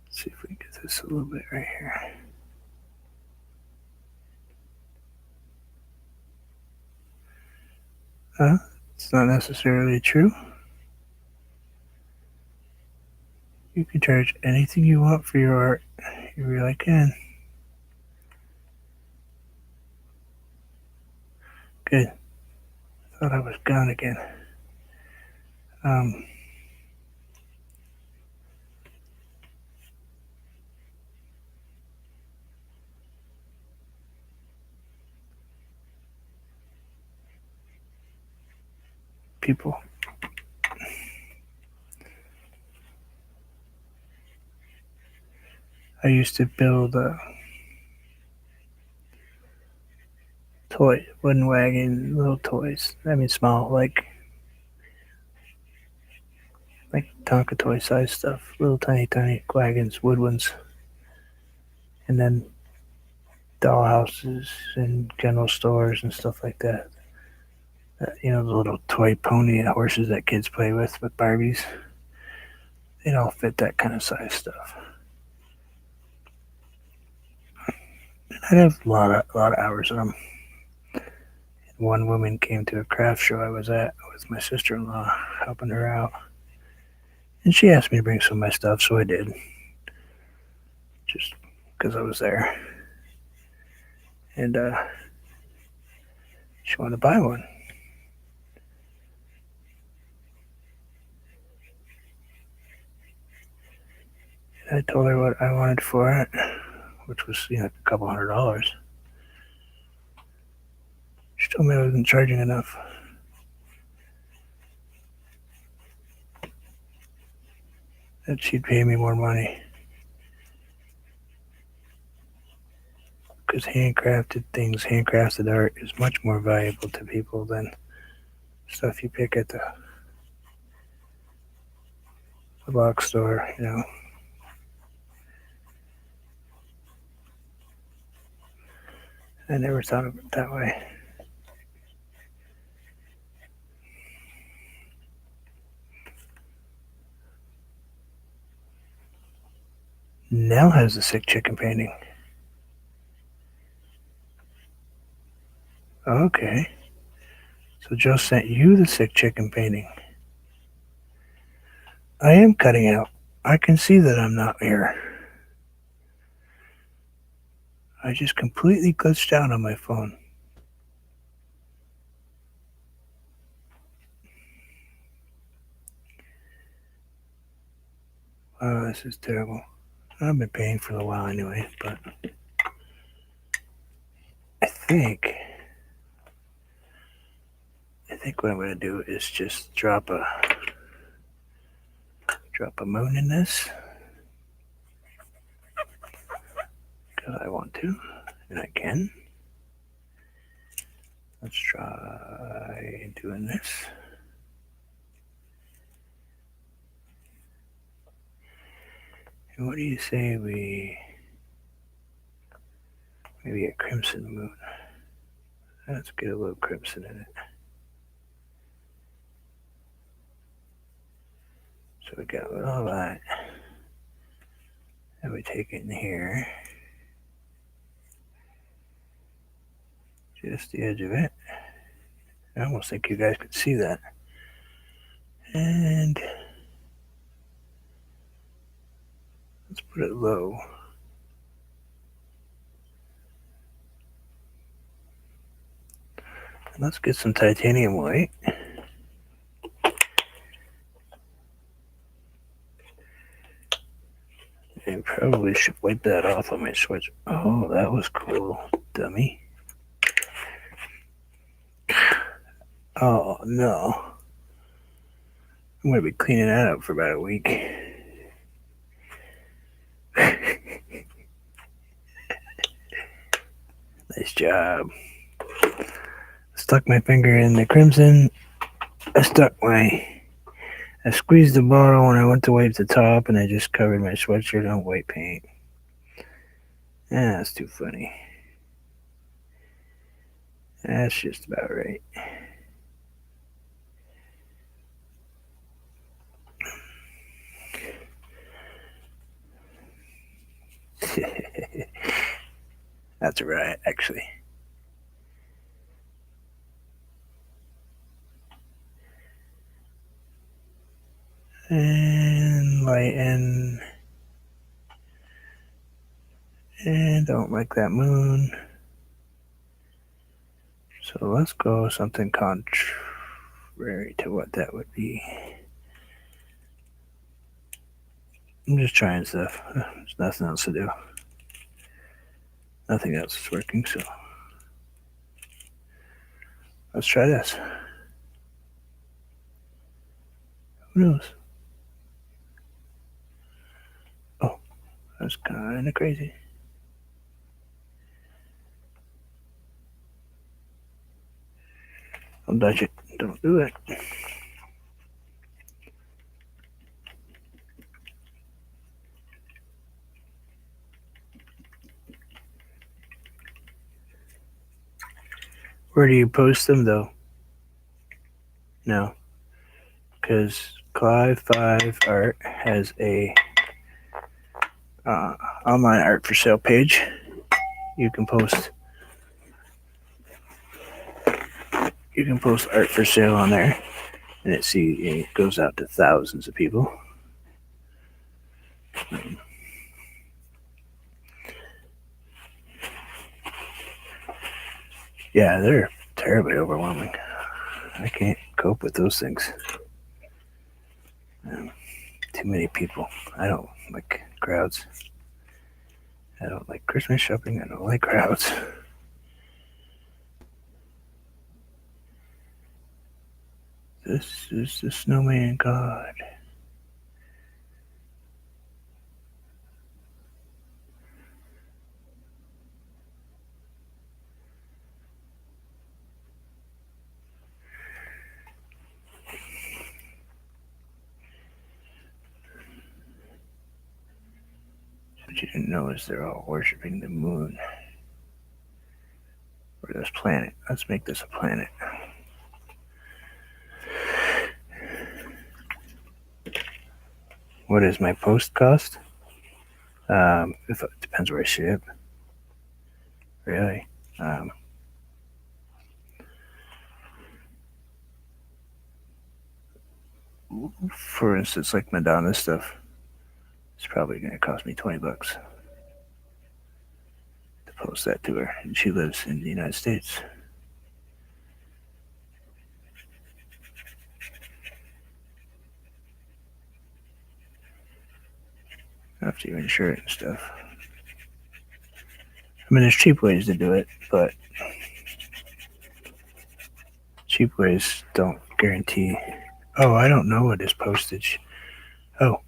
Let's see if we can get this a little bit right here. It's not necessarily true. You can charge anything you want for your art. You really can. Good. Thought I was gone again. Um, People. I used to build toy wooden wagon, little toys. I mean, small, like Tonka toy size stuff, little tiny wagons, wood ones, and then dollhouses and general stores and stuff like that. The little toy pony and horses that kids play with Barbies. They all fit that kind of size stuff. I'd have a lot of hours on them. One woman came to a craft show I was at with my sister-in-law, helping her out, and she asked me to bring some of my stuff, so I did. Just because I was there, and she wanted to buy one. And I told her what I wanted for it, which was a couple $100. She told me I wasn't charging enough. That she'd pay me more money. Because handcrafted things, handcrafted art is much more valuable to people than stuff you pick at the box store, I never thought of it that way. Nell has the sick chicken painting. Okay. So Joe sent you the sick chicken painting. I am cutting out. I can see that I'm not here. I just completely glitched out on my phone. Oh, this is terrible. I've been paying for a while anyway, but I think what I'm gonna do is just drop a moon in this because I want to, and I can. Let's try doing this. And what do you say we maybe a crimson moon? Let's get a little crimson in it. So we got a little light. And we take it in here. Just the edge of it. I almost think you guys could see that. And let's put it low. And let's get some titanium white. I probably should wipe that off on my switch. Oh, that was cool, dummy. Oh, no. I'm going to be cleaning that up for about a week. Nice job. Stuck my finger in the crimson. I squeezed the bottle when I went to wipe the top, and I just covered my sweatshirt in white paint. That's too funny. That's just about right. That's right, actually. And lighten. And don't like that moon. So let's go something contrary to what that would be. I'm just trying stuff. There's nothing else to do. Nothing else is working, so let's try this. Who knows? Oh, that's kind of crazy. Don't touch it. Don't do it. Where do you post them, though? No. Because Clive 5 Art has a online art for sale page. You can post art for sale on there, and it goes out to thousands of people. Yeah, they're terribly overwhelming. I can't cope with those things. Too many people. I don't like crowds. I don't like Christmas shopping. I don't like crowds. This is the snowman god. What you didn't know is they're all worshiping the moon. Or this planet. Let's make this a planet. What is my post cost? If it depends where I ship. Really. For instance, like Madonna stuff, it's probably going to cost me $20 to post that to her, and she lives in the United States. After you insure it and stuff. I mean, there's cheap ways to do it, but cheap ways don't guarantee. Oh, I don't know what is postage. Oh,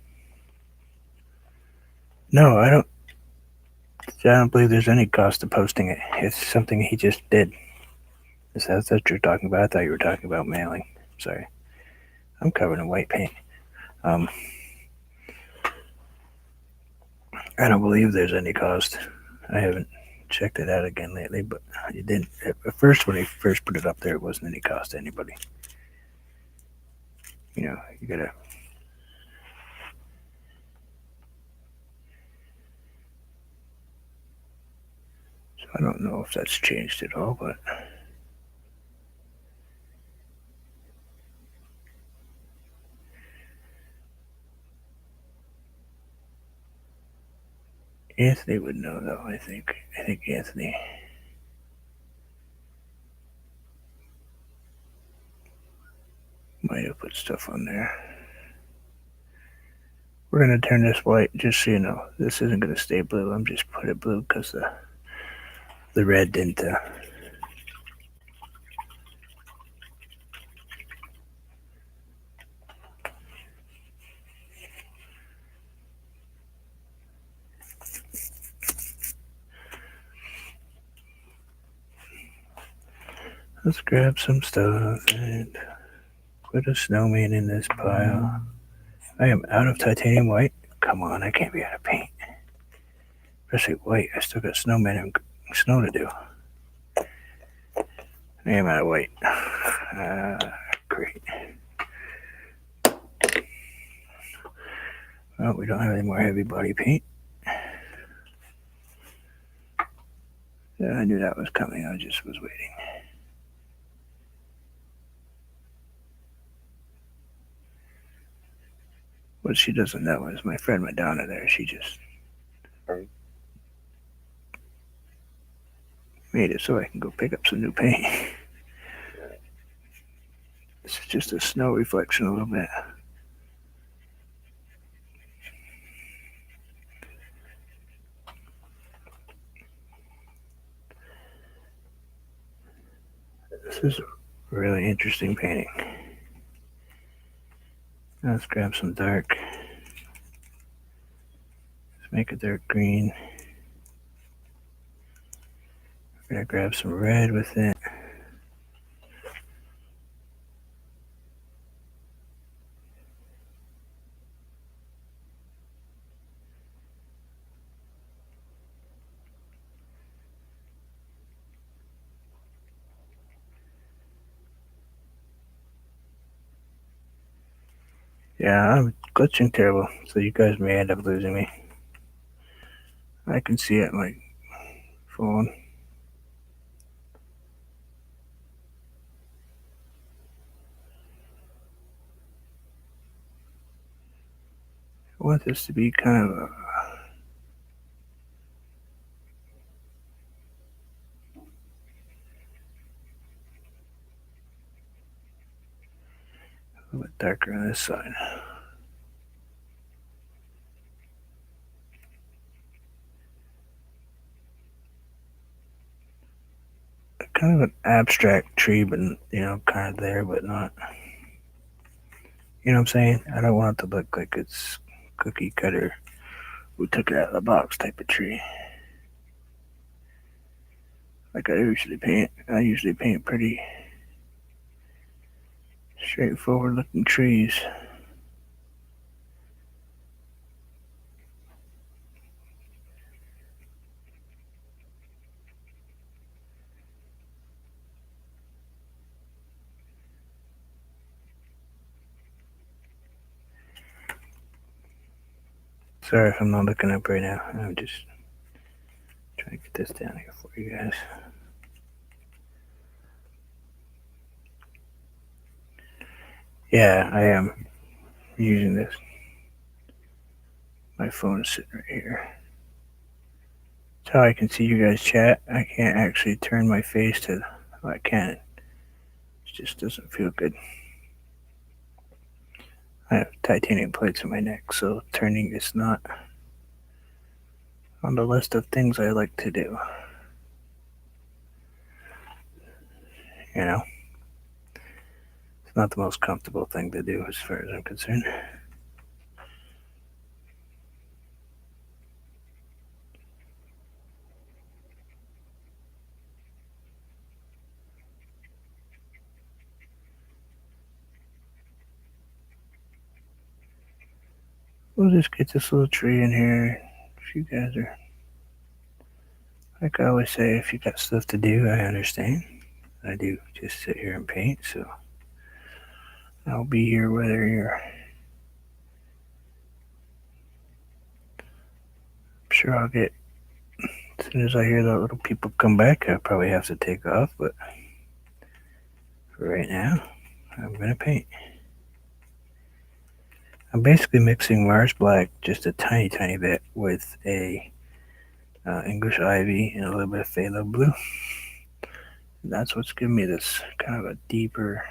no, I don't. I don't believe there's any cost to posting it. It's something he just did. Is that what you're talking about? I thought you were talking about mailing. Sorry, I'm covered in white paint. I don't believe there's any cost. I haven't checked it out again lately, but it didn't. At first, when he first put it up there, it wasn't any cost to anybody. You know, you gotta. So I don't know if that's changed at all, but Anthony would know, though. I think. I think Anthony. Might have put stuff on there. We're gonna turn this white, just so you know. This isn't gonna stay blue. I'm just put it blue because the red didn't. Let's grab some stuff and put a snowman in this pile. I am out of titanium white. Come on, I can't be out of paint. Especially white. I still got snowman and snow to do. I am out of white. Great. Well, we don't have any more heavy body paint. Yeah, I knew that was coming. I just was waiting. What she doesn't know is my friend Madonna there, she just made it so I can go pick up some new paint. This is just a snow reflection a little bit. This is a really interesting painting. Let's grab some dark. Let's make a dark green. We're gonna grab some red with it. Yeah, I'm glitching terrible, so you guys may end up losing me. I can see it on my phone. I want this to be kind of a A little bit darker on this side. Kind of an abstract tree, but kind of there, but not. You know what I'm saying? I don't want it to look like it's cookie cutter. We took it out of the box type of tree. Like I usually paint. I usually paint pretty straightforward looking trees. Sorry if I'm not looking up right now. I'm just trying to get this down here for you guys. Yeah, I am using this. My phone is sitting right here. That's how I can see you guys chat. I can't actually turn my face to. Well, I can. It just doesn't feel good. I have titanium plates in my neck, so turning is not on the list of things I like to do. You know, it's not the most comfortable thing to do as far as I'm concerned. We'll just get this little tree in here. If you guys are, like I always say, if you got stuff to do, I understand. I do just sit here and paint, so I'll be here whether you're. I'm sure I'll get. As soon as I hear the little people come back, I'll probably have to take off, but for right now, I'm gonna paint. I'm basically mixing Mars Black just a tiny bit with a English Ivy and a little bit of phthalo blue. And that's what's giving me this kind of a deeper,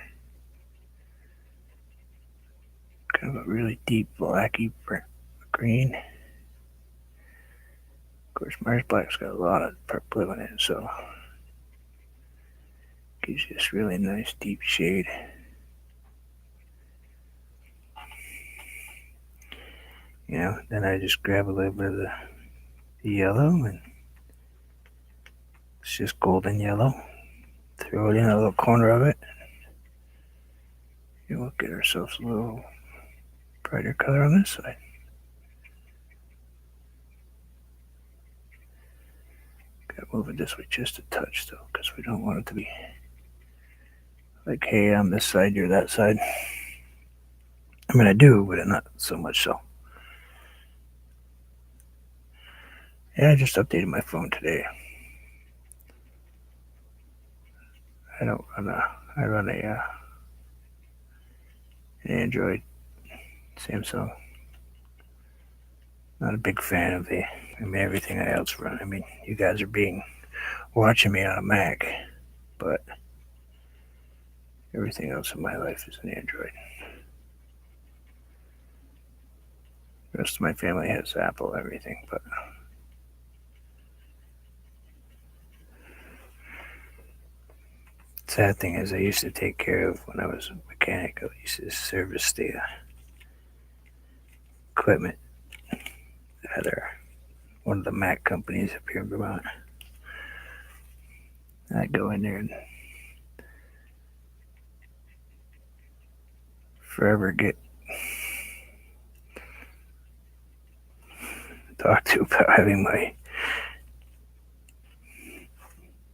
kind of a really deep blacky green. Of course, Mars Black's got a lot of purple in it, so it gives you this really nice deep shade. Then I just grab a little bit of the yellow, and it's just golden yellow. Throw it in a little corner of it. We'll get ourselves a little brighter color on this side. Gotta move it this way just a touch though, because we don't want it to be like, hey, I'm this side, you're that side. I mean, I do, but not so much so. Yeah, I just updated my phone today. I don't run a, I run a an Android Samsung. Not a big fan of everything I else run. I mean, you guys are watching me on a Mac, but everything else in my life is an Android. The rest of my family has Apple, everything, but sad thing is I used to take care of when I was a mechanic. I used to service the equipment at one of the Mac companies up here in Vermont. I'd go in there and forever get talked to about having my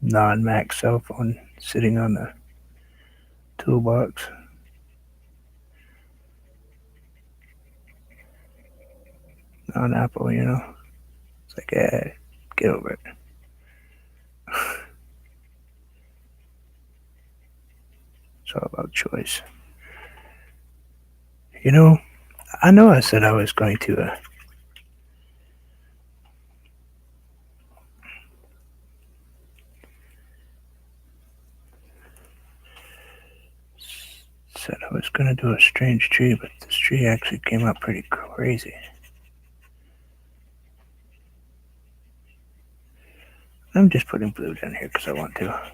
non-Mac cell phone sitting on the toolbox. Non-Apple, It's like, yeah, get over it. It's all about choice. I know I said I was going to Said I was gonna do a strange tree, but this tree actually came out pretty crazy. I'm just putting blue down here because I want to.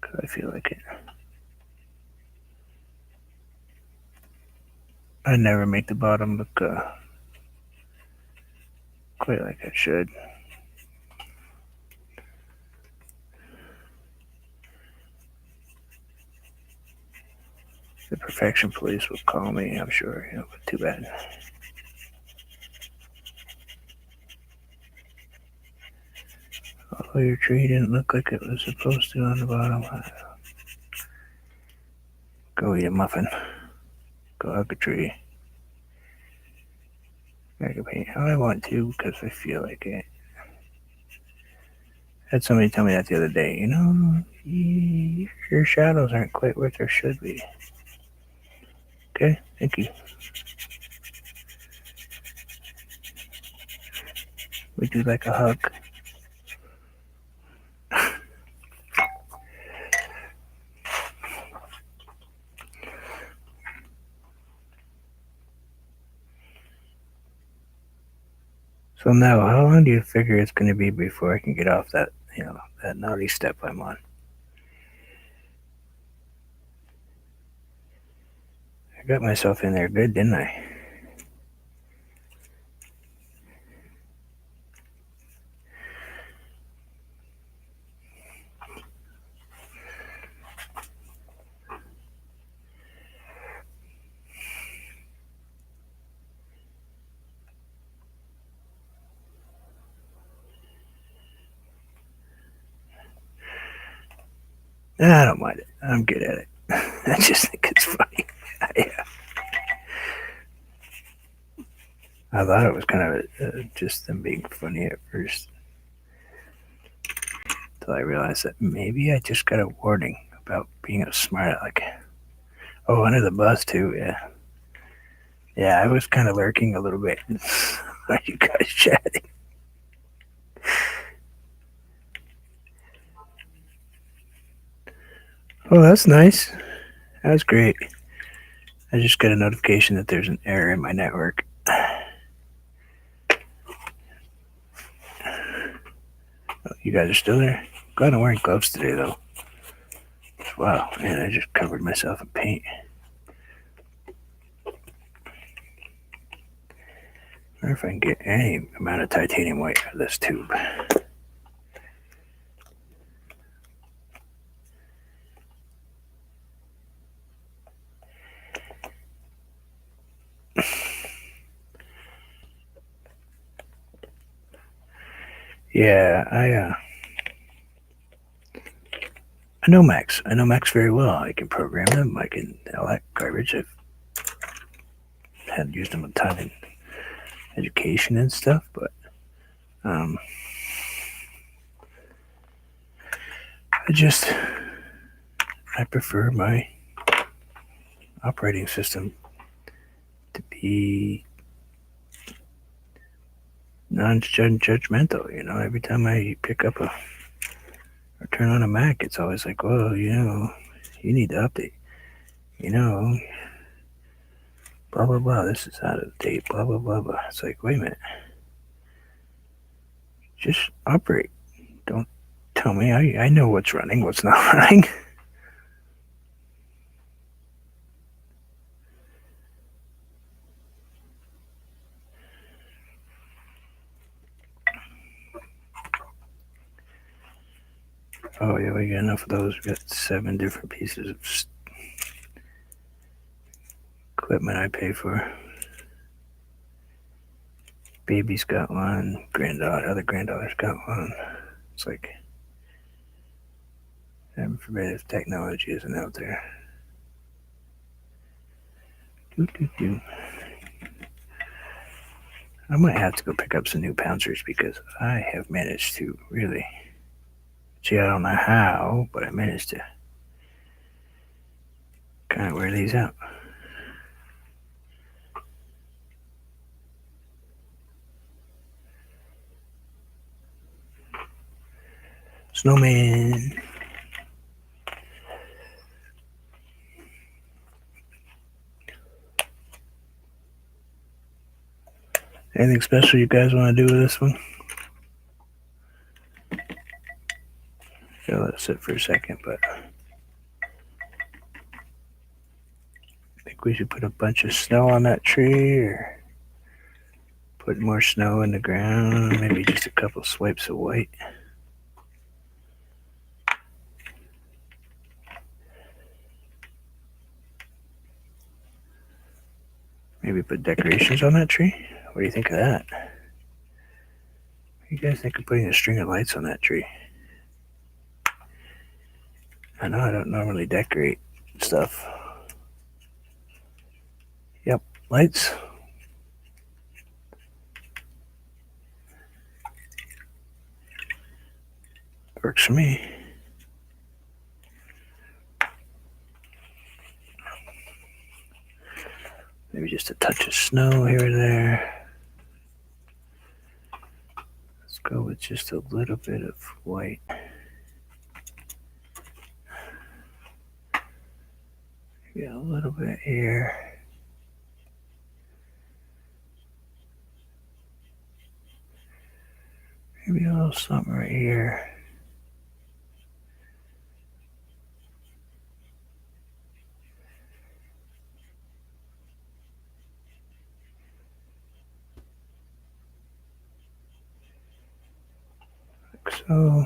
Because I feel like it. I never make the bottom look quite like I should. The perfection police will call me, I'm sure. But too bad. Although your tree didn't look like it was supposed to on the bottom. Go eat a muffin. Go hug a tree. I can paint how I want to because I feel like it. I had somebody tell me that the other day. Your shadows aren't quite what they should be. Okay, thank you. Would you like a hug? So now, how long do you figure it's going to be before I can get off that, that naughty step I'm on? I got myself in there good, didn't I? I don't mind it. I'm good at it. I just think it's funny. Yeah. I thought it was kind of just them being funny at first. Until I realized that maybe I just got a warning about being a smart aleck. Oh, under the bus too, yeah. Yeah, I was kind of lurking a little bit. Are you guys chatting? Oh, that's nice. That's great. I just got a notification that there's an error in my network. Oh, you guys are still there? Glad I'm wearing gloves today, though. Wow, man, I just covered myself in paint. I wonder if I can get any amount of titanium white out of this tube. Yeah, I know Macs. I know Macs very well. I can program them. I can all that garbage. I've had used them a ton in education and stuff, but I prefer my operating system to be non-judgmental. Every time I pick up or turn on a Mac, it's always like, well, you need to update. Blah blah blah. This is out of date. Blah blah blah blah. It's like, wait a minute. Just operate. Don't tell me. I know what's running, what's not running. Oh yeah, we got enough of those. We got 7 different pieces of equipment I pay for. Baby's got one. Other granddaughter's got one. It's like, heaven forbid if technology isn't out there. I might have to go pick up some new pouncers because I have managed to really. See, I don't know how, but I managed to kind of wear these out. Snowman. Anything special you guys want to do with this one? I'll let it sit for a second, but I think we should put a bunch of snow on that tree, or put more snow in the ground. Maybe just a couple swipes of white. Maybe put decorations on that tree. What do you think of that? What do you guys think of putting a string of lights on that tree? I know I don't normally decorate stuff. Yep, lights. Works for me. Maybe just a touch of snow here or there. Let's go with just a little bit of white. Maybe a little bit here. Maybe a little something right here. Like so.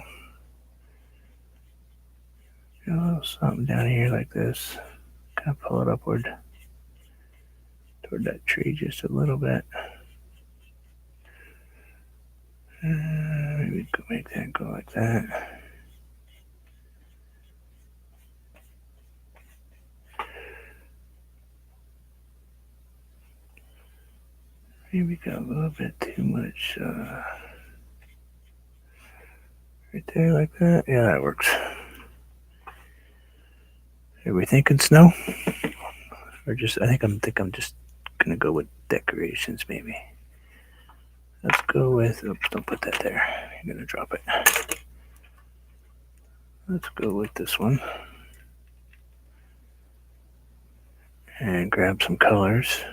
A little something down here like this. Kind of pull it upward toward that tree just a little bit. Maybe make that go like that. Maybe got a little bit too much right there like that. Yeah, that works. Are we thinking snow? Or just I think I'm just gonna go with decorations maybe. Let's go with oops, don't put that there. You're gonna drop it. Let's go with this one. And grab some colors.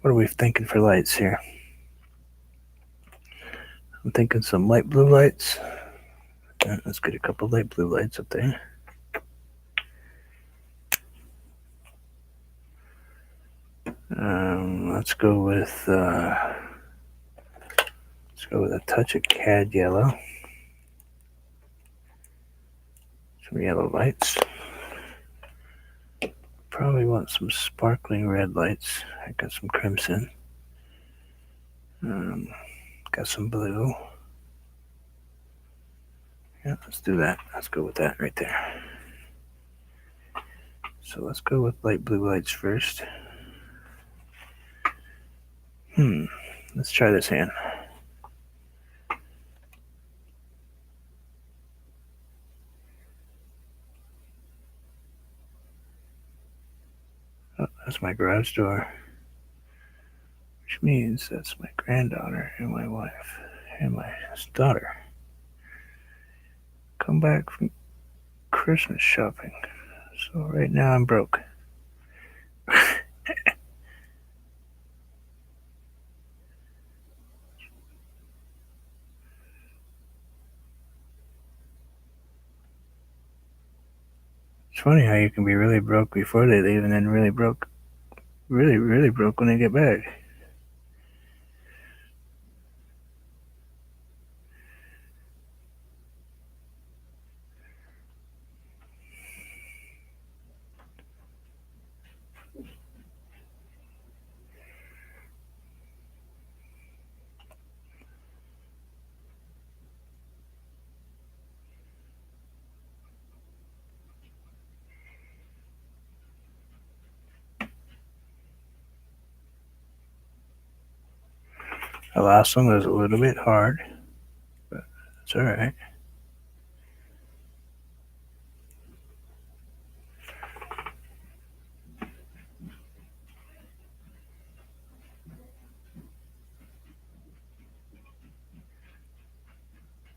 What are we thinking for lights here? I'm thinking some light blue lights. Let's get a couple light blue lights up there. Let's go with a touch of cad yellow. Some yellow lights. Probably want some sparkling red lights. I got some crimson. Got some blue. Yeah, let's do that. Let's go with that right there. So let's go with light blue lights first. Let's try this hand. Oh, that's my garage door, which means that's my granddaughter and my wife and my daughter. Come back from Christmas shopping. So right now I'm broke. It's funny how you can be really broke before they leave and then really broke when they get back. The last one was a little bit hard, but it's all right.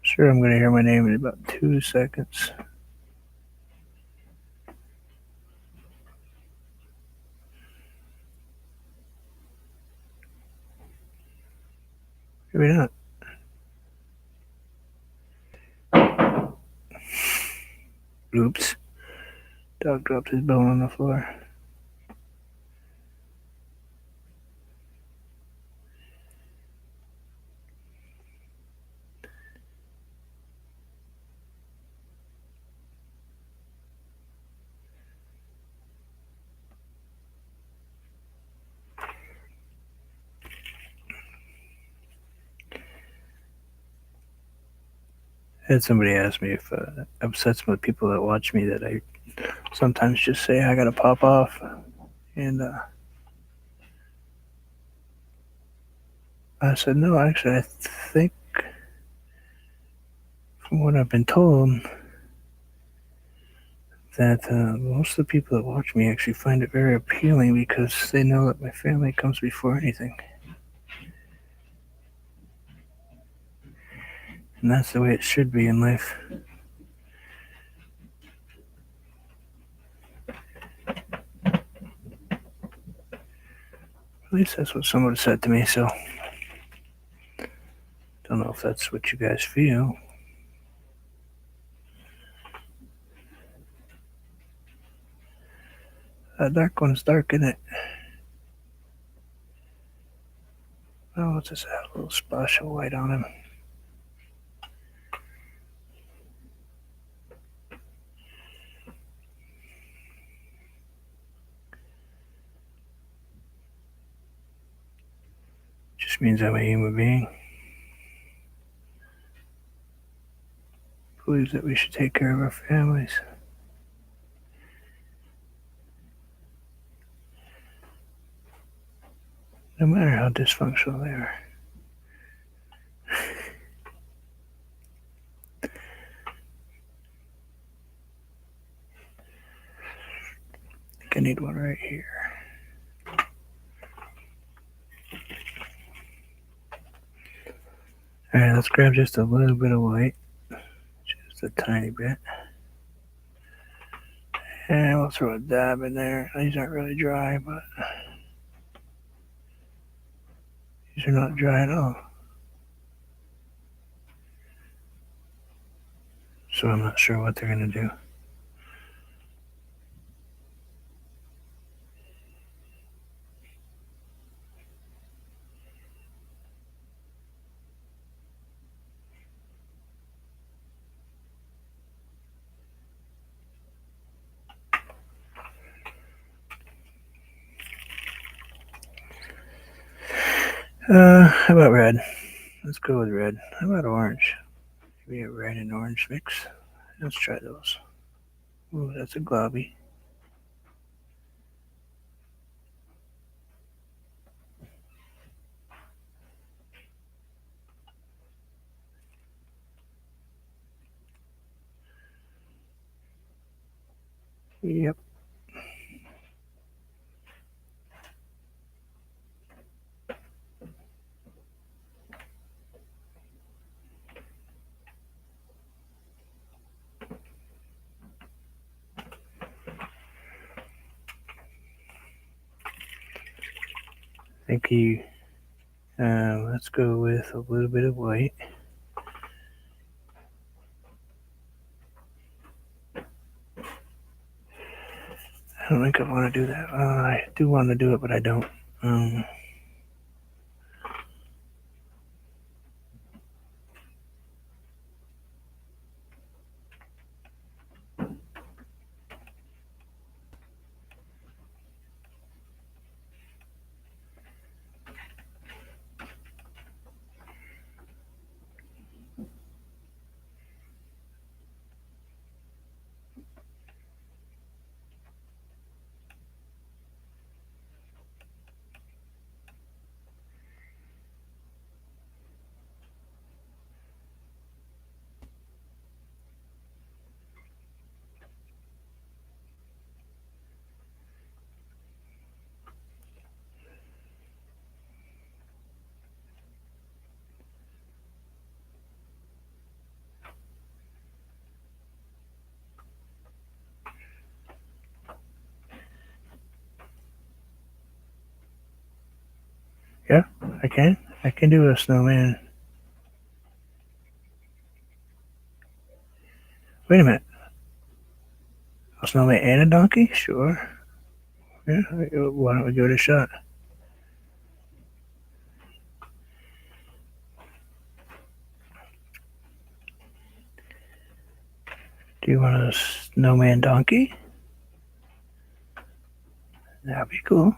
Sure, I'm going to hear my name in about 2 seconds. Maybe not. Oops. Dog dropped his bone on the floor. I had somebody ask me if upsets with people that watch me that I sometimes just say I gotta pop off, and I said no. Actually, I think from what I've been told that most of the people that watch me actually find it very appealing because they know that my family comes before anything, and that's the way it should be in life. At least that's what someone said to me. So don't know if that's what you guys feel. That dark one's dark, isn't it? Oh, what's this? A little splash of white on him. Just means I'm a human being. Believes that we should take care of our families, no matter how dysfunctional they are. I think I need one right here. Alright, let's grab just a little bit of white. Just a tiny bit. And we'll throw a dab in there. These aren't really dry, but these are not dry at all. So I'm not sure what they're going to do. How about red? Let's go with red. How about orange? Maybe a red and orange mix. Let's try those. Ooh, that's a globby. Yep. Thank you. Let's go with a little bit of white. I don't think I want to do that. I do want to do it, but I don't. Yeah, I can. I can do a snowman. Wait a minute. A snowman and a donkey? Sure. Yeah, why don't we give it a shot? Do you want a snowman donkey? That'd be cool.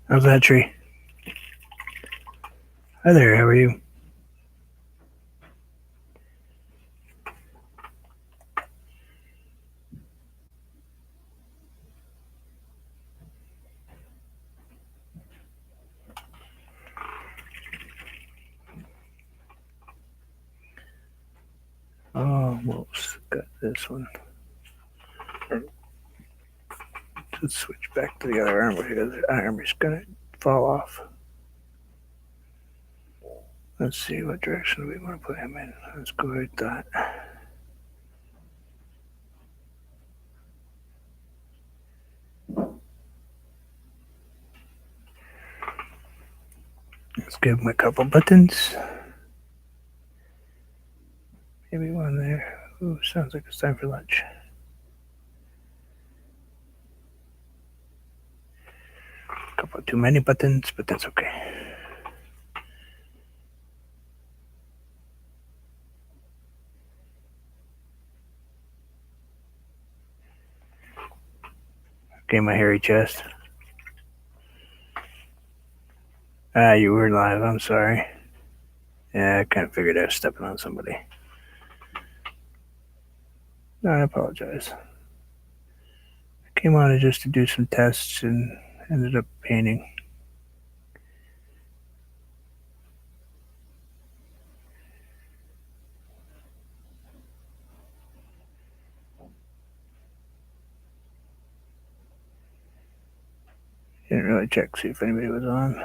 How's that tree? Hi there, how are you? Almost got this one. Let's switch back to the other arm. The other arm is gonna fall off. Let's see what direction we want to put him in. Let's go with that. Let's give him a couple buttons. Maybe one there. Ooh, sounds like it's time for lunch. A couple too many buttons, but that's okay. Okay, my hairy chest. Ah, you were live. I'm sorry. Yeah, I kind of figured I was stepping on somebody. No, I apologize. I came on just to do some tests and ended up painting. Didn't really check, see if anybody was on.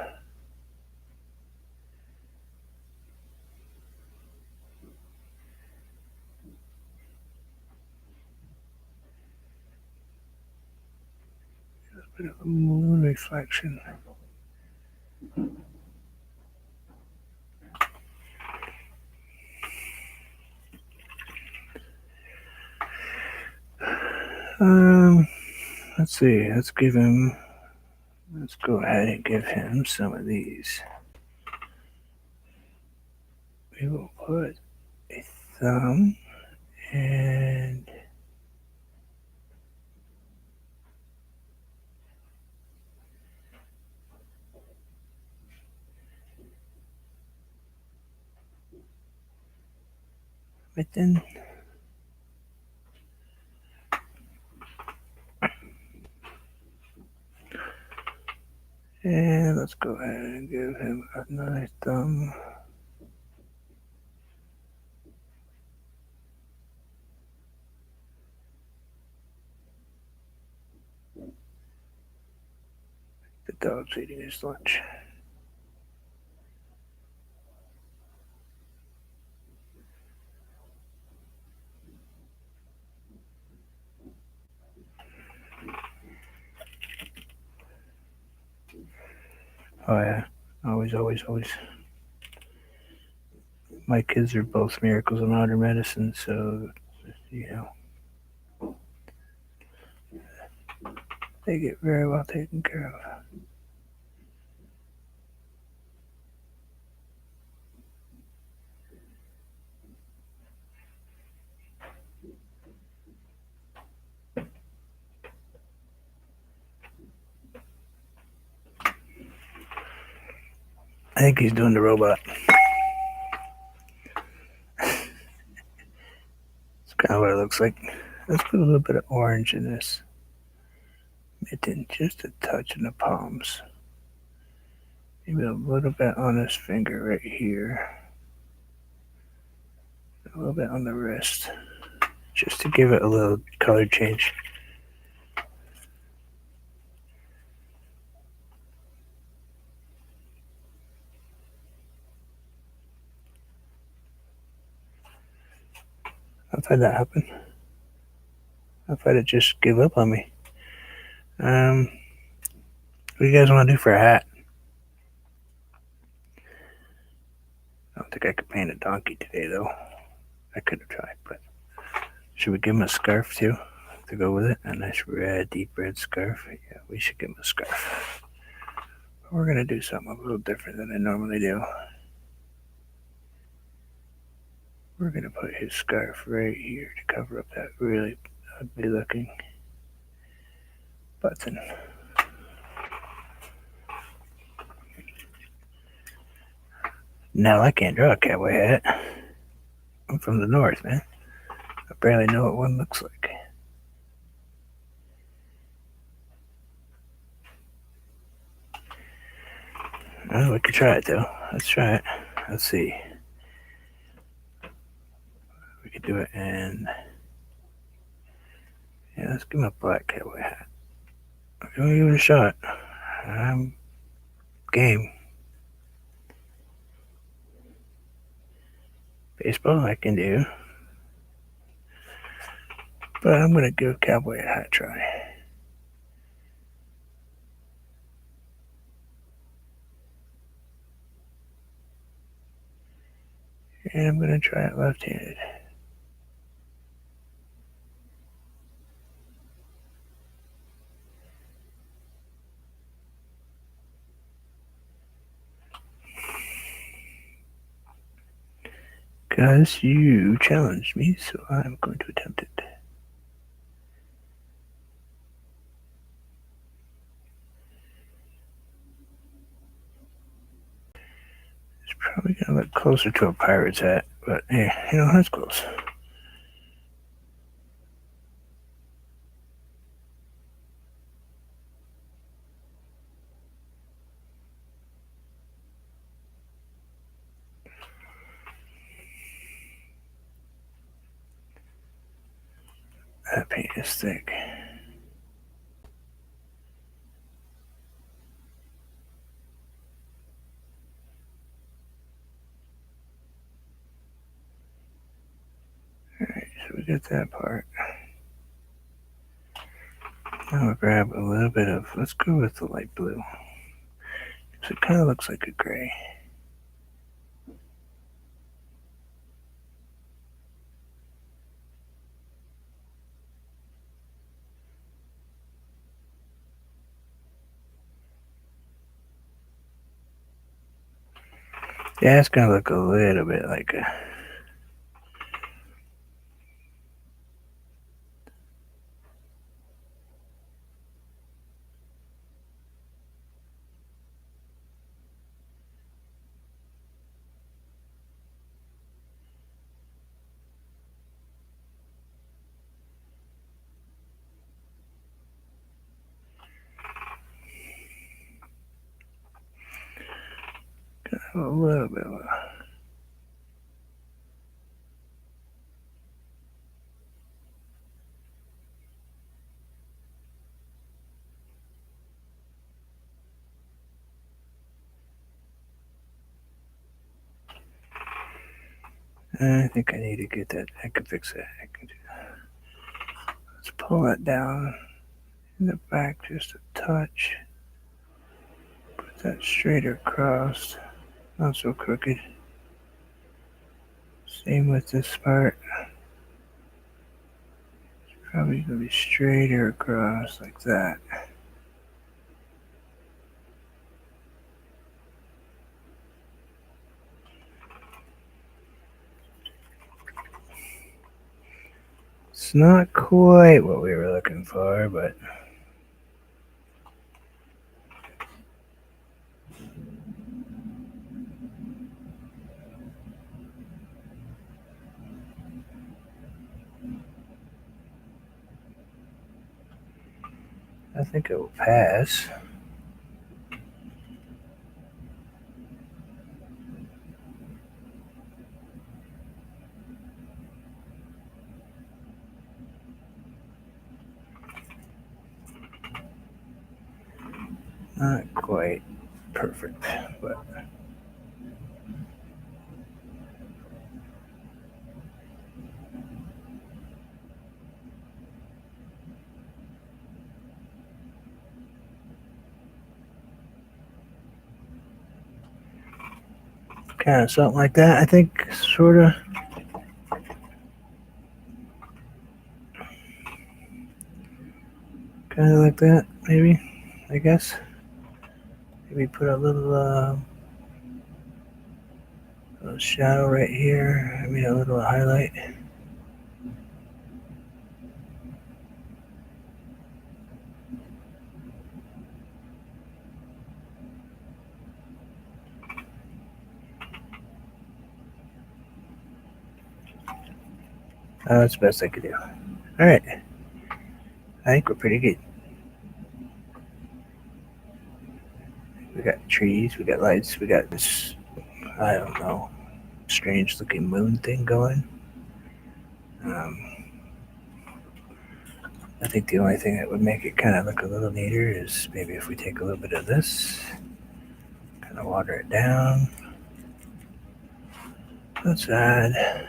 Bit of a moon reflection. Let's see. Let's go ahead and give him some of these. We will put a thumb and mitten. And let's go ahead and give him another thumb. The dog's eating his lunch. Oh yeah, always, always, always. My kids are both miracles of modern medicine, so you know they get very well taken care of. I think he's doing the robot. It's kind of what it looks like. Let's put a little bit of orange in this mitten, just a touch in the palms. Maybe a little bit on his finger right here. A little bit on the wrist, just to give it a little color change. I've had that happen. I've had it just give up on me. What do you guys want to do for a hat? I don't think I could paint a donkey today, though. I could have tried, but should we give him a scarf too to go with it? A nice red, deep red scarf. Yeah, we should give him a scarf. But we're gonna do something a little different than I normally do. We're gonna put his scarf right here to cover up that really ugly looking button. Now I can't draw a cowboy hat. I'm from the north, man. I barely know what one looks like. Oh, we could try it though. Let's try it. Let's see. We could do it in. Yeah, let's give him a black cowboy hat. We're gonna give it a shot. I'm game. Baseball I can do. But I'm gonna give cowboy a hat try. And I'm gonna try it left-handed. Because you challenged me, so I'm going to attempt it. It's probably gonna look closer to a pirate's hat, but yeah, that's close. That paint is thick. Alright, so we got that part. Now we'll grab a little bit of, let's go with the light blue. So it kind of looks like a gray. Yeah, it's gonna look a little bit like a. A little bit of a. I think I need to get that. I can fix that. I can do that. Let's pull that down in the back just a touch. Put that straighter across. Not so crooked. Same with this part. It's probably going to be straighter across like that. It's not quite what we were looking for, but I think it will pass. Not quite perfect, but Kind of something like that, I think, sort of. Kind of like that, maybe, I guess. Maybe put a little shadow right here. I mean, a little highlight. That's the best I could do. All right. I think we're pretty good. We got trees, we got lights, we got this, I don't know, strange looking moon thing going. I think the only thing that would make it kind of look a little neater is maybe if we take a little bit of this, kind of water it down. Outside.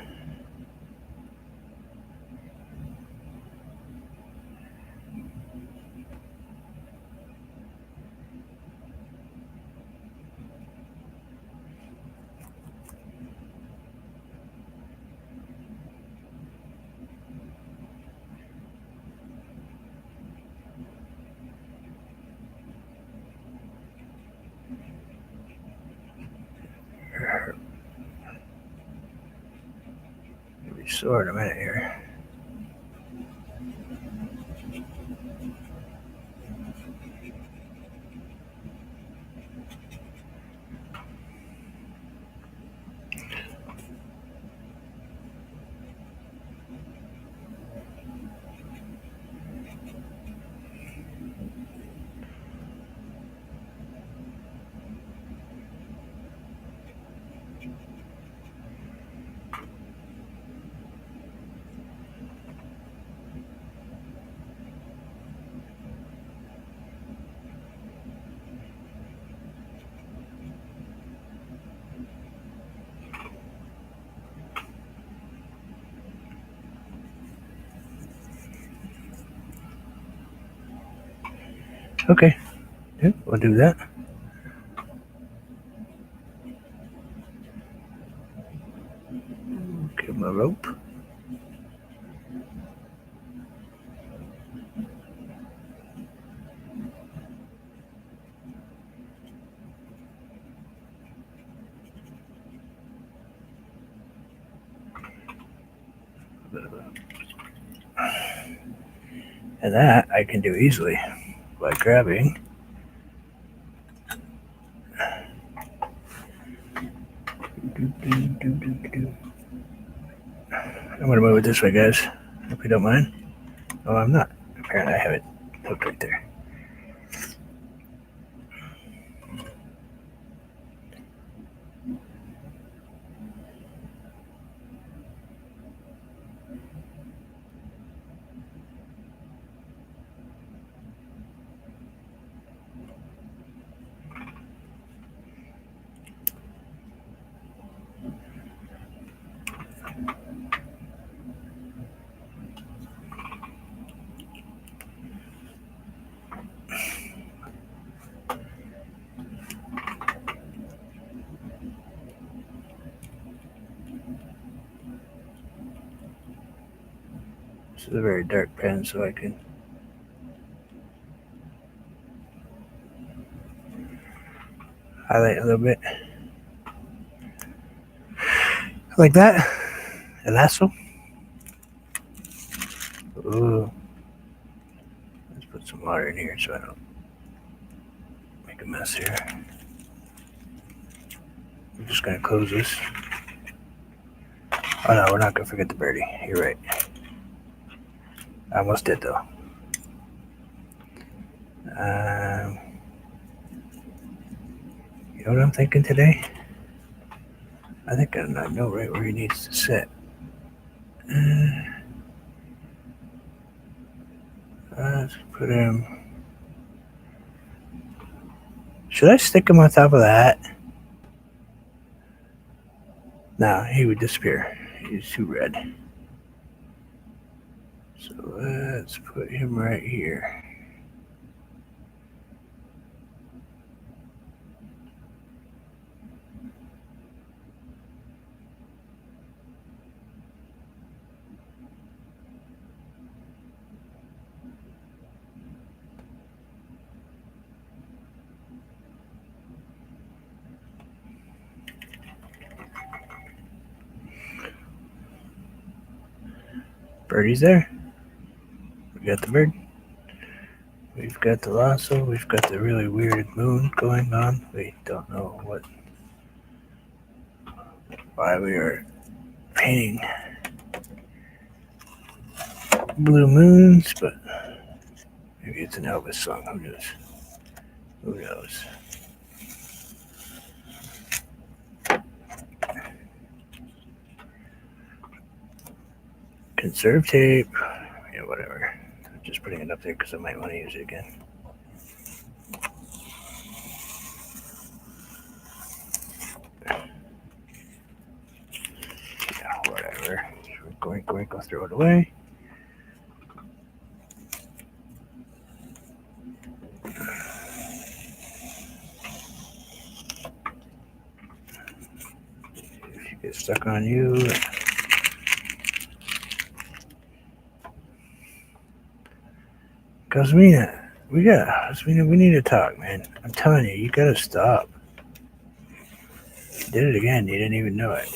Maybe sort a minute here. Okay, yeah, we'll do that. Give him a rope. And that I can do easily by grabbing I'm gonna move it this way, guys. If you don't mind. Oh, I'm not. Apparently, I have it hooked right there. This is a very dark pen, so I can highlight a little bit. Like that. El lasso. Ooh. Let's put some water in here so I don't make a mess here. I'm just gonna close this. Oh no, we're not gonna forget the birdie. You're right. I almost did though. You know what I'm thinking today? I think I know right where he needs to sit. Let's put him. Should I stick him on top of that? No, he would disappear. He's too red. So let's put him right here. Birdie's there. We got the bird. We've got the lasso. We've got the really weird moon going on. We don't know why we are painting blue moons, but maybe it's an Elvis song. Who knows? Who knows? Conserve tape. Yeah, whatever. I'm just putting it up there because I might want to use it again. Yeah, whatever. Go throw it away. If you get stuck on you. Cosmina, we need to talk, man. I'm telling you, you gotta stop. You did it again. You didn't even know it.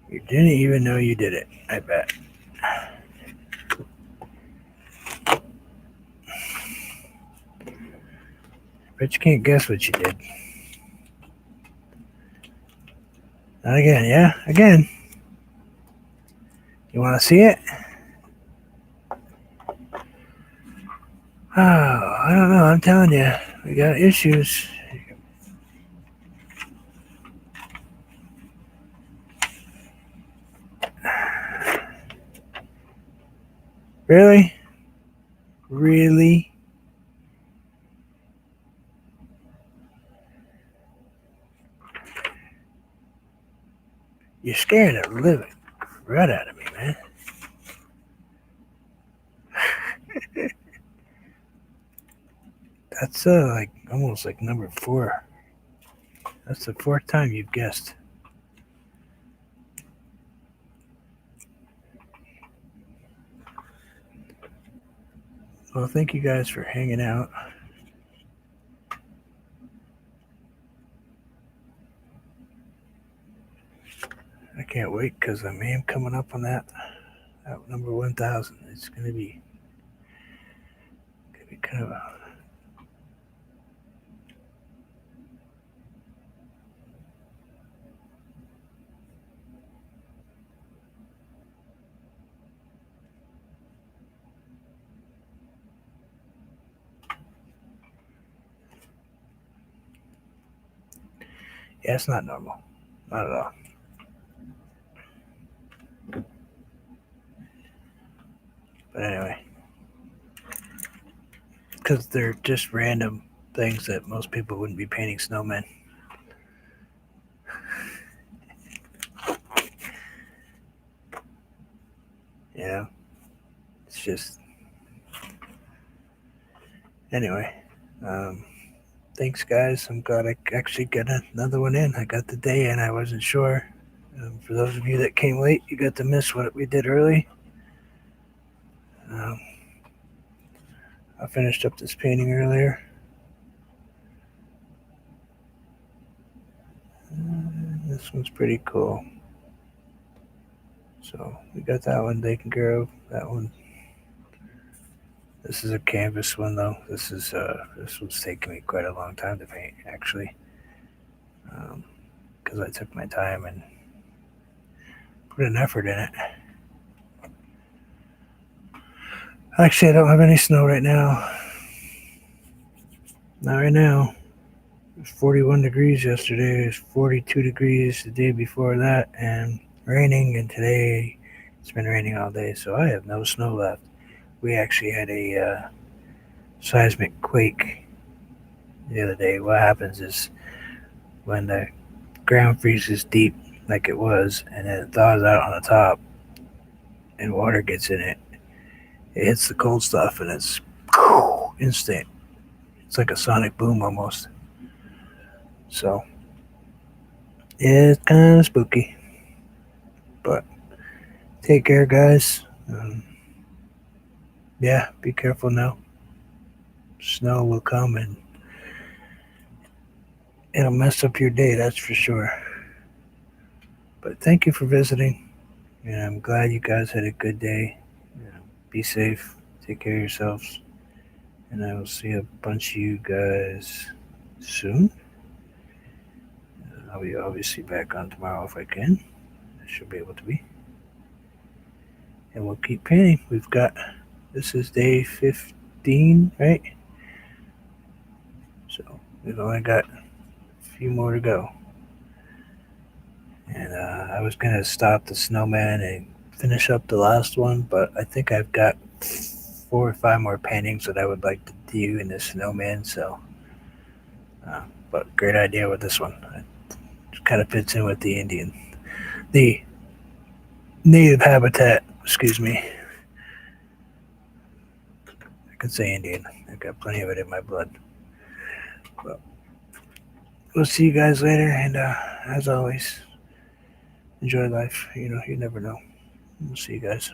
You didn't even know you did it. I bet. But you can't guess what you did. Not again, yeah? Again. You want to see it? Oh, I don't know. I'm telling you, we got issues. Really? Really? You're scaring the living right out of me, man. That's like almost like number 4. That's the 4th time you've guessed. Well, thank you guys for hanging out. I can't wait because I am coming up on that number 1,000. It's gonna be kind of a it's not normal, not at all. But anyway, because they're just random things that most people wouldn't be painting snowmen. You know, it's just anyway. Thanks, guys. I'm glad I actually got another one in. I got the day in. I wasn't sure. For those of you that came late, you got to miss what we did early. I finished up this painting earlier. This one's pretty cool. So we got that one taken care of. That one. This is a canvas one though. This one's taking me quite a long time to paint actually, because I took my time and put an effort in it. Actually, I don't have any snow right now. Not right now. It was 41 degrees yesterday. It was 42 degrees the day before that, and raining. And today it's been raining all day, so I have no snow left. We actually had a seismic quake the other day. What happens is when the ground freezes deep like it was, and then it thaws out on the top, and water gets in it, it hits the cold stuff, and it's instant. It's like a sonic boom almost. So it's kind of spooky. But take care, guys. Yeah, be careful now. Snow will come, and it'll mess up your day, that's for sure. But thank you for visiting, and I'm glad you guys had a good day. You know, be safe, take care of yourselves, and I will see a bunch of you guys soon. I'll be obviously back on tomorrow if I can. I should be able to be. And we'll keep painting. This is day 15, right? So we've only got a few more to go. And I was going to stop the snowman and finish up the last one, but I think I've got 4 or 5 more paintings that I would like to do in the snowman. So, but great idea with this one. It kind of fits in with the native habitat. Excuse me. I can say Indian. I've got plenty of it in my blood. But we'll see you guys later, and as always, enjoy life. You know, you never know. We'll see you guys.